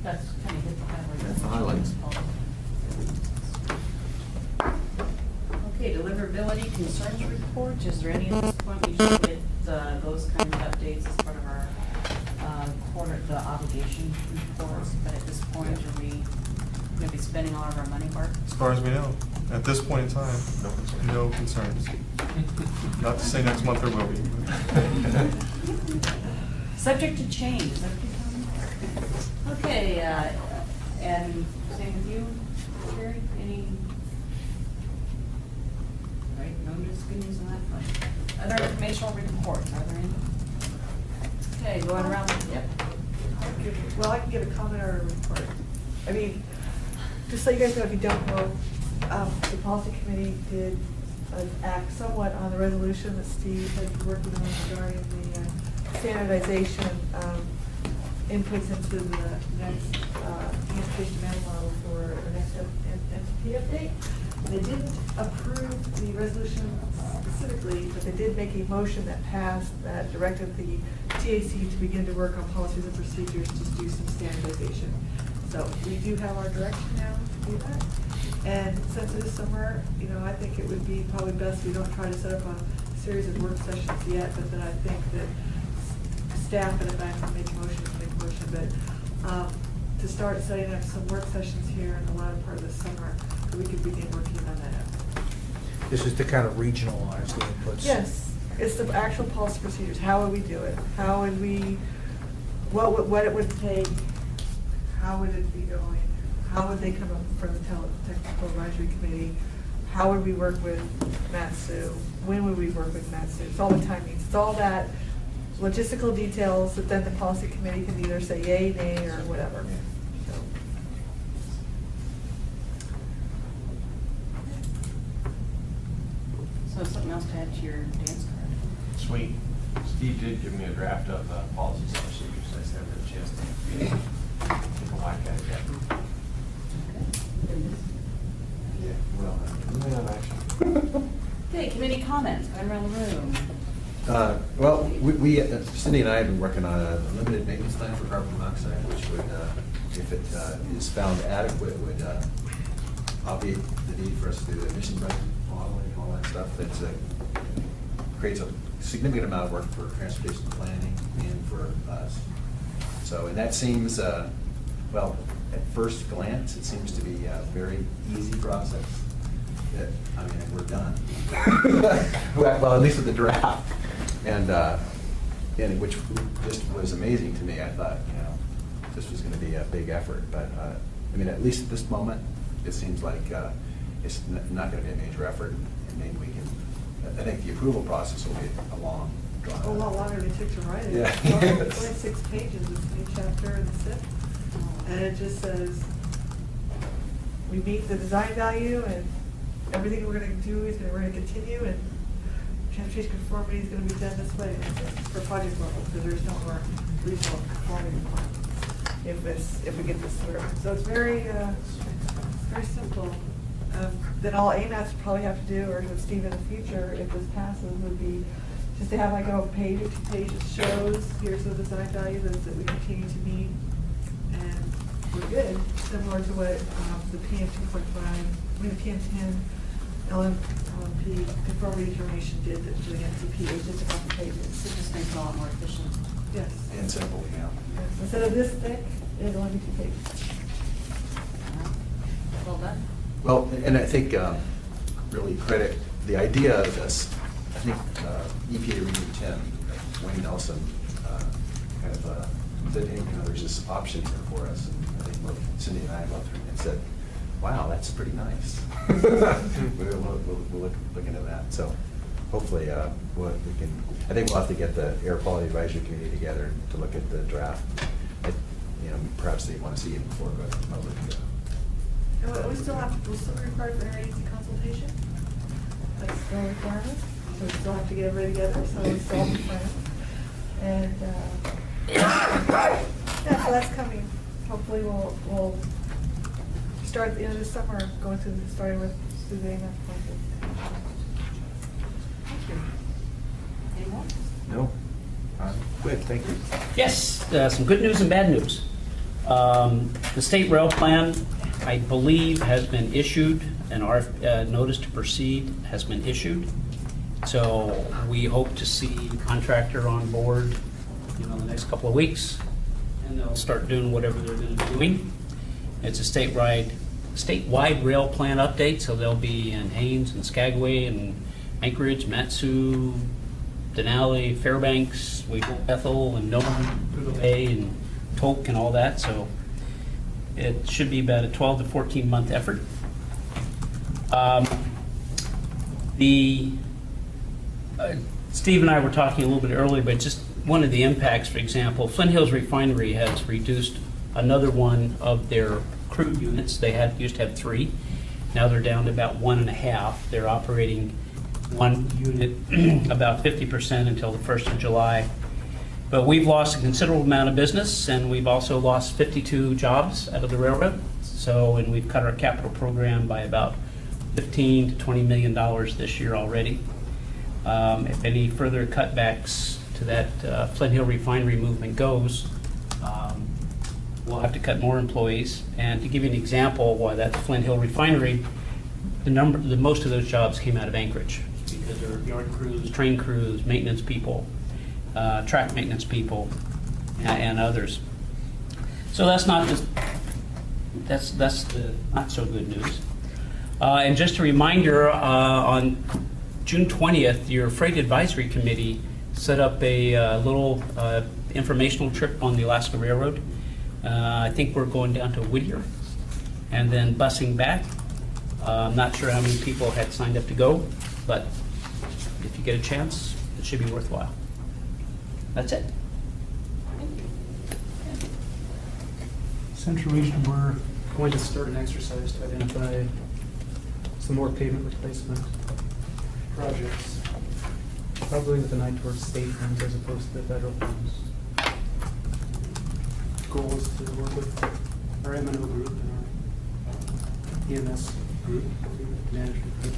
That's kind of hit the highlights. That's the highlights. Okay, deliverability concerns report, is there any at this point? We should get those kind of updates as part of our the obligation reports, but at this point, are we going to be spending all of our money, Bart? As far as we know, at this point in time, no concerns. Not to say next month there will be. Subject to change, is that what you're telling me? Okay, and same with you, Carrie, any? All right, no news, good news on that front. Other informational reports, are there any? Okay, going around, yep. Well, I can give a comment or a report. I mean, just so you guys know, if you don't know, the policy committee did act somewhat on the resolution that Steve had been working on regarding the standardization inputs into the next transportation demand model for the next entity update. They didn't approve the resolution specifically, but they did make a motion that passed that directed the TAC to begin to work on policies and procedures to do some standardization. So we do have our direction now to do that. And since it is summer, you know, I think it would be probably best we don't try to set up a series of work sessions yet, but then I think that staff, and if I can make a motion, but to start setting up some work sessions here in the latter part of the summer, so we could begin working on that. This is to kind of regionalize the inputs. Yes, it's the actual policy procedures. How would we do it? How would we, what it would take? How would it be going? How would they come up from the technical advisory committee? How would we work with AMATS? When would we work with AMATS? It's all the timings. It's all that logistical details that then the policy committee can either say yay, nay, or whatever. So something else to add to your dance card? Sweet. Steve did give me a draft of policies and procedures. I just haven't had a chance to take a whack at it yet. Yeah, well, we have action. Okay, committee comments, going around the room. Well, Cindy and I have been working on a limited maintenance plan for carbon monoxide, which would, if it is found adequate, would obviate the need for us to do emission budget modeling and all that stuff. That creates a significant amount of work for transportation planning and for us. So, and that seems, well, at first glance, it seems to be a very easy process. That, I mean, we're done. Well, at least with the draft. And which just was amazing to me. I thought, you know, this was going to be a big effort. But, I mean, at least at this moment, it seems like it's not going to be a major effort. And maybe we can, I think the approval process will be a long draw. A lot longer than it took to write it. Yeah. It's 26 pages, it's a new chapter in the SIP. And it just says, we meet the design value and everything we're going to do is we're going to continue, and transportation conformity is going to be done this way for project level, because there's no more regional conformity requirements if we get this through. So it's very simple. Then all AMATS probably have to do, or with Steve in the future, if this passes, would be just to have like a page or 2 pages shows, here's the design value that we continue to meet, and we're good. Similar to what the PM 2.5, the PM10 LMP conformity determination did to the NCP. It was just a couple pages. It just makes it a lot more efficient. Yes. And simple, yeah. Yes. Instead of this thick, it'll only be 2 pages. Well done. Well, and I think really credit the idea of this. I think EPA Region 10, Wayne Nelson, kind of said, hey, you know, there's this option here for us. And I think both Cindy and I looked through and said, wow, that's pretty nice. We'll look into that. So hopefully we can, I think we'll have to get the Air Quality Advisory Committee together to look at the draft. You know, perhaps they want to see it before it goes to the public. And we'll still be required for interagency consultation. That's still a requirement. So we still have to get everybody together, so we still have to plan. And, yeah, so that's coming. Hopefully we'll start at the end of the summer, going through, starting with the AMATS project. Thank you. Any more? No? Good, thank you. Yes, some good news and bad news. The state rail plan, I believe, has been issued, and our notice to proceed has been issued. So we hope to see the contractor on board, in the next couple of weeks, and they'll start doing whatever they're going to be doing. It's a statewide rail plan update, so they'll be in Haines and Skagway and Anchorage, Matsu, Denali, Fairbanks, Bethel, and Nome, Prudhoe Bay, and Tolk, and all that. So it should be about a 12 to 14 month effort. Steve and I were talking a little bit earlier, but just one of the impacts, for example, Flint Hills Refinery has reduced another one of their crude units. They used to have 3. Now they're down to about 1.5. They're operating one unit about 50% until the 1st of July. But we've lost a considerable amount of business, and we've also lost 52 jobs out of the railroad. And we've cut our capital program by about $15 to $20 million this year already. If any further cutbacks to that Flint Hill Refinery movement goes, we'll have to cut more employees. And to give you an example why that's Flint Hill Refinery, most of those jobs came out of Anchorage, because there are yard crews, train crews, maintenance people, track maintenance people, and others. So that's not just that's the not so good news. And just a reminder, on June 20th, your Freight Advisory Committee set up a little informational trip on the Alaska Railroad. I think we're going down to Whittier and then busing back. I'm not sure how many people had signed up to go, but if you get a chance, it should be worthwhile. That's it. Central Region, we're going to start an exercise to identify some more pavement replacement projects, probably with an eye towards state funds as opposed to the federal funds. Goal is to work with our M&O group and our EMS group, management group,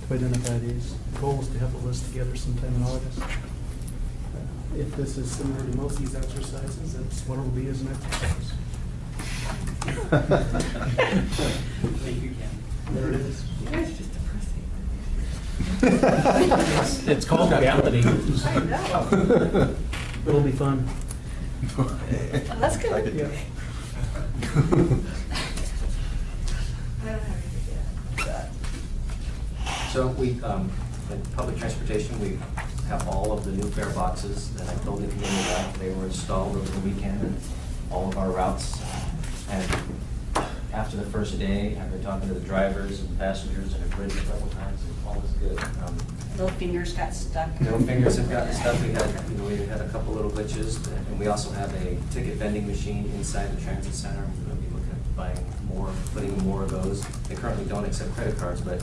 to identify these. The goal is to have a list together sometime in August. If this is similar to most of these exercises, that's what it'll be as an exercise. Thank you, Ken. There it is. You guys are just depressing. It's called reality. I know. It'll be fun. Oh, that's good. Yeah. I don't have anything yet. So we, in public transportation, we have all of the new fare boxes that I told the community about. They were installed over the weekend in all of our routes. And after the first day, after talking to the drivers and passengers and have ridden a couple times, all is good. Little fingers got stuck. No fingers have gotten stuck. We had a couple little glitches, and we also have a ticket vending machine inside the transit center. We're going to be looking at buying more, putting more of those. They currently don't accept credit cards, but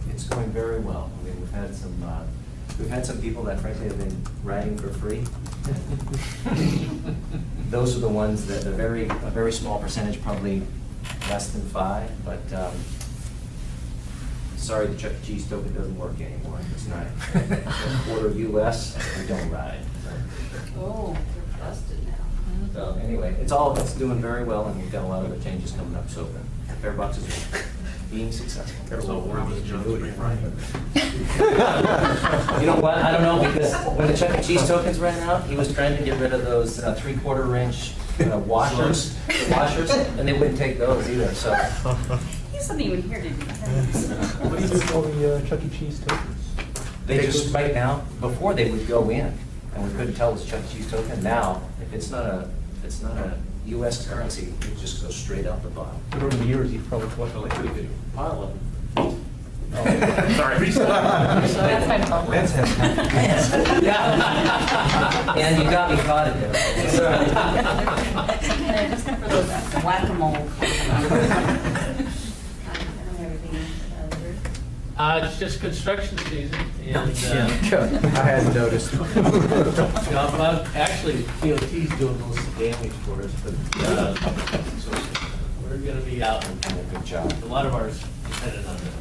it's going very well. I mean, we've had some people that frankly have been riding for free. Those are the ones that a very small percentage, probably less than 5, but sorry, the Chuck E. Cheese token doesn't work anymore. It's not a quarter US, we don't ride. Oh, they're busted now. So anyway, it's doing very well, and we've got a lot of other changes coming up, so the fare boxes are being successful. So where was John's right? You know what, I don't know, because when the Chuck E. Cheese tokens ran out, he was trying to get rid of those 3/4 inch washers, and they wouldn't take those either, so. He wasn't even here, did he? What do you do with all the Chuck E. Cheese tokens? They just, right now, before they would go in, and we couldn't tell it was Chuck E. Cheese token. Now, if it's not a US currency, it just goes straight out the bottom. But over the years, you've probably collected like a big pile of them. Sorry. That's my problem. Let's have. Yeah. And you got me caught in there. Just for those whack-a-mole. It's just construction season, and I hadn't noticed. Actually, DOT's doing most of the damage for us, but We're gonna be out, and Good job. a lot of ours dependent on the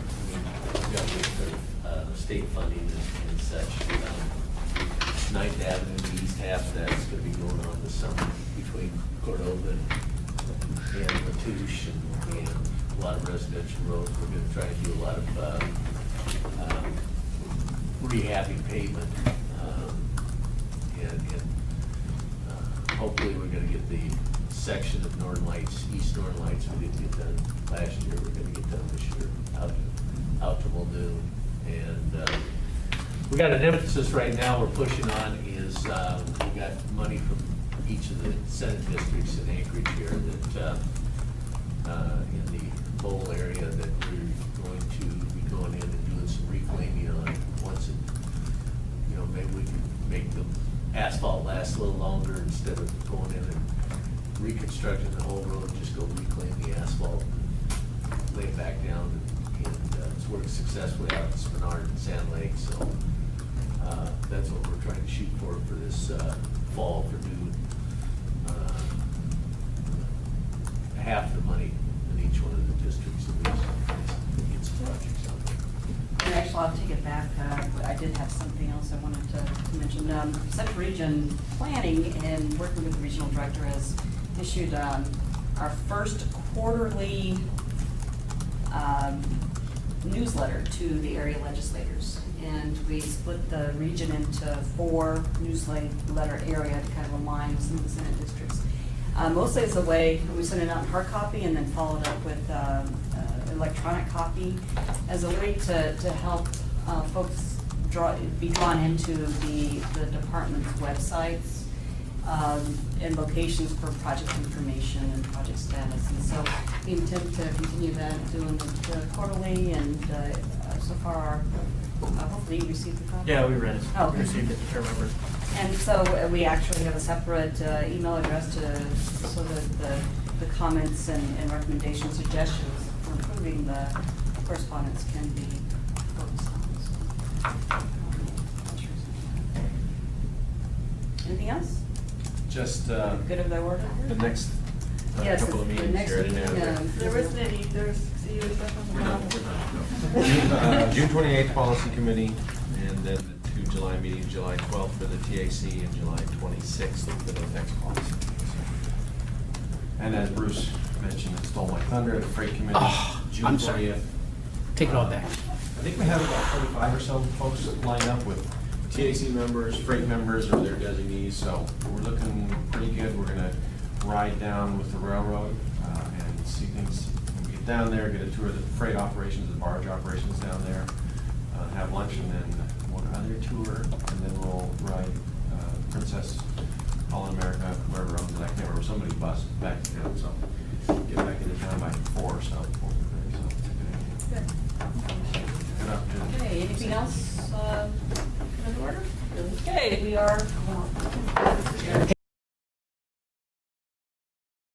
government for state funding and such. Ninth Avenue, the East half, that's gonna be going on this summer between Cordova and Latouche and a lot of residential roads. We're gonna try to do a lot of rehabbing pavement. And hopefully we're gonna get the section of Northern Lights, East Northern Lights, we didn't get done last year, we're gonna get done this year, out to Muldoon. And we got an emphasis right now we're pushing on is, we got money from each of the Senate districts in Anchorage here that, in the bowl area, that we're going to be going in and doing some reclaiming on. Once it, you know, maybe we can make the asphalt last a little longer instead of going in and reconstructing the whole road, just go reclaim the asphalt and lay it back down. And it's worked successfully out in Spenard and Sand Lake, so that's what we're trying to shoot for this fall for doing half the money in each one of the districts at least. Get some projects out there. And actually, I'll take it back. I did have something else I wanted to mention. Central Region Planning, and working with the regional director, has issued our first quarterly newsletter to the area legislators. And we split the region into 4 newsletter area to kind of align with some of the Senate districts. Mostly as a way, we send it out in hard copy and then followed up with electronic copy as a way to help folks be drawn into the department's websites and locations for project information and project status. And so we intend to continue that, doing the quarterly, and so far, hopefully you received the copy? Yeah, we read it. Oh, We received it, I remember. And so we actually have a separate email address so that the comments and recommendation suggestions for improving the correspondence can be focused on. Anything else? Just Good of the order? the next Yes, couple of the meetings next here. I didn't meeting, have There isn't any, there's CU stuff on the bottom. June 28th Policy Committee, and then the 2 July meetings, July 12th for the TAC and July 26th for the next policy meeting. And as Bruce mentioned, it stole my thunder, the Freight Committee, June I'm sorry. 20th. Take it all back. I think we have about 25 or so folks lined up with TAC members, Freight members, or their designees, so we're looking pretty good. We're gonna ride down with the railroad and see things. When we get down there, get a tour of the freight operations, the barge operations down there, have lunch, and then one other tour, and then we'll ride Princess, All in America, whoever owns it, I can't remember, somebody's bus back to town, so get back into town by 4 or so. Good. Good opportunity. Okay, anything else? Good of the order? Okay, we are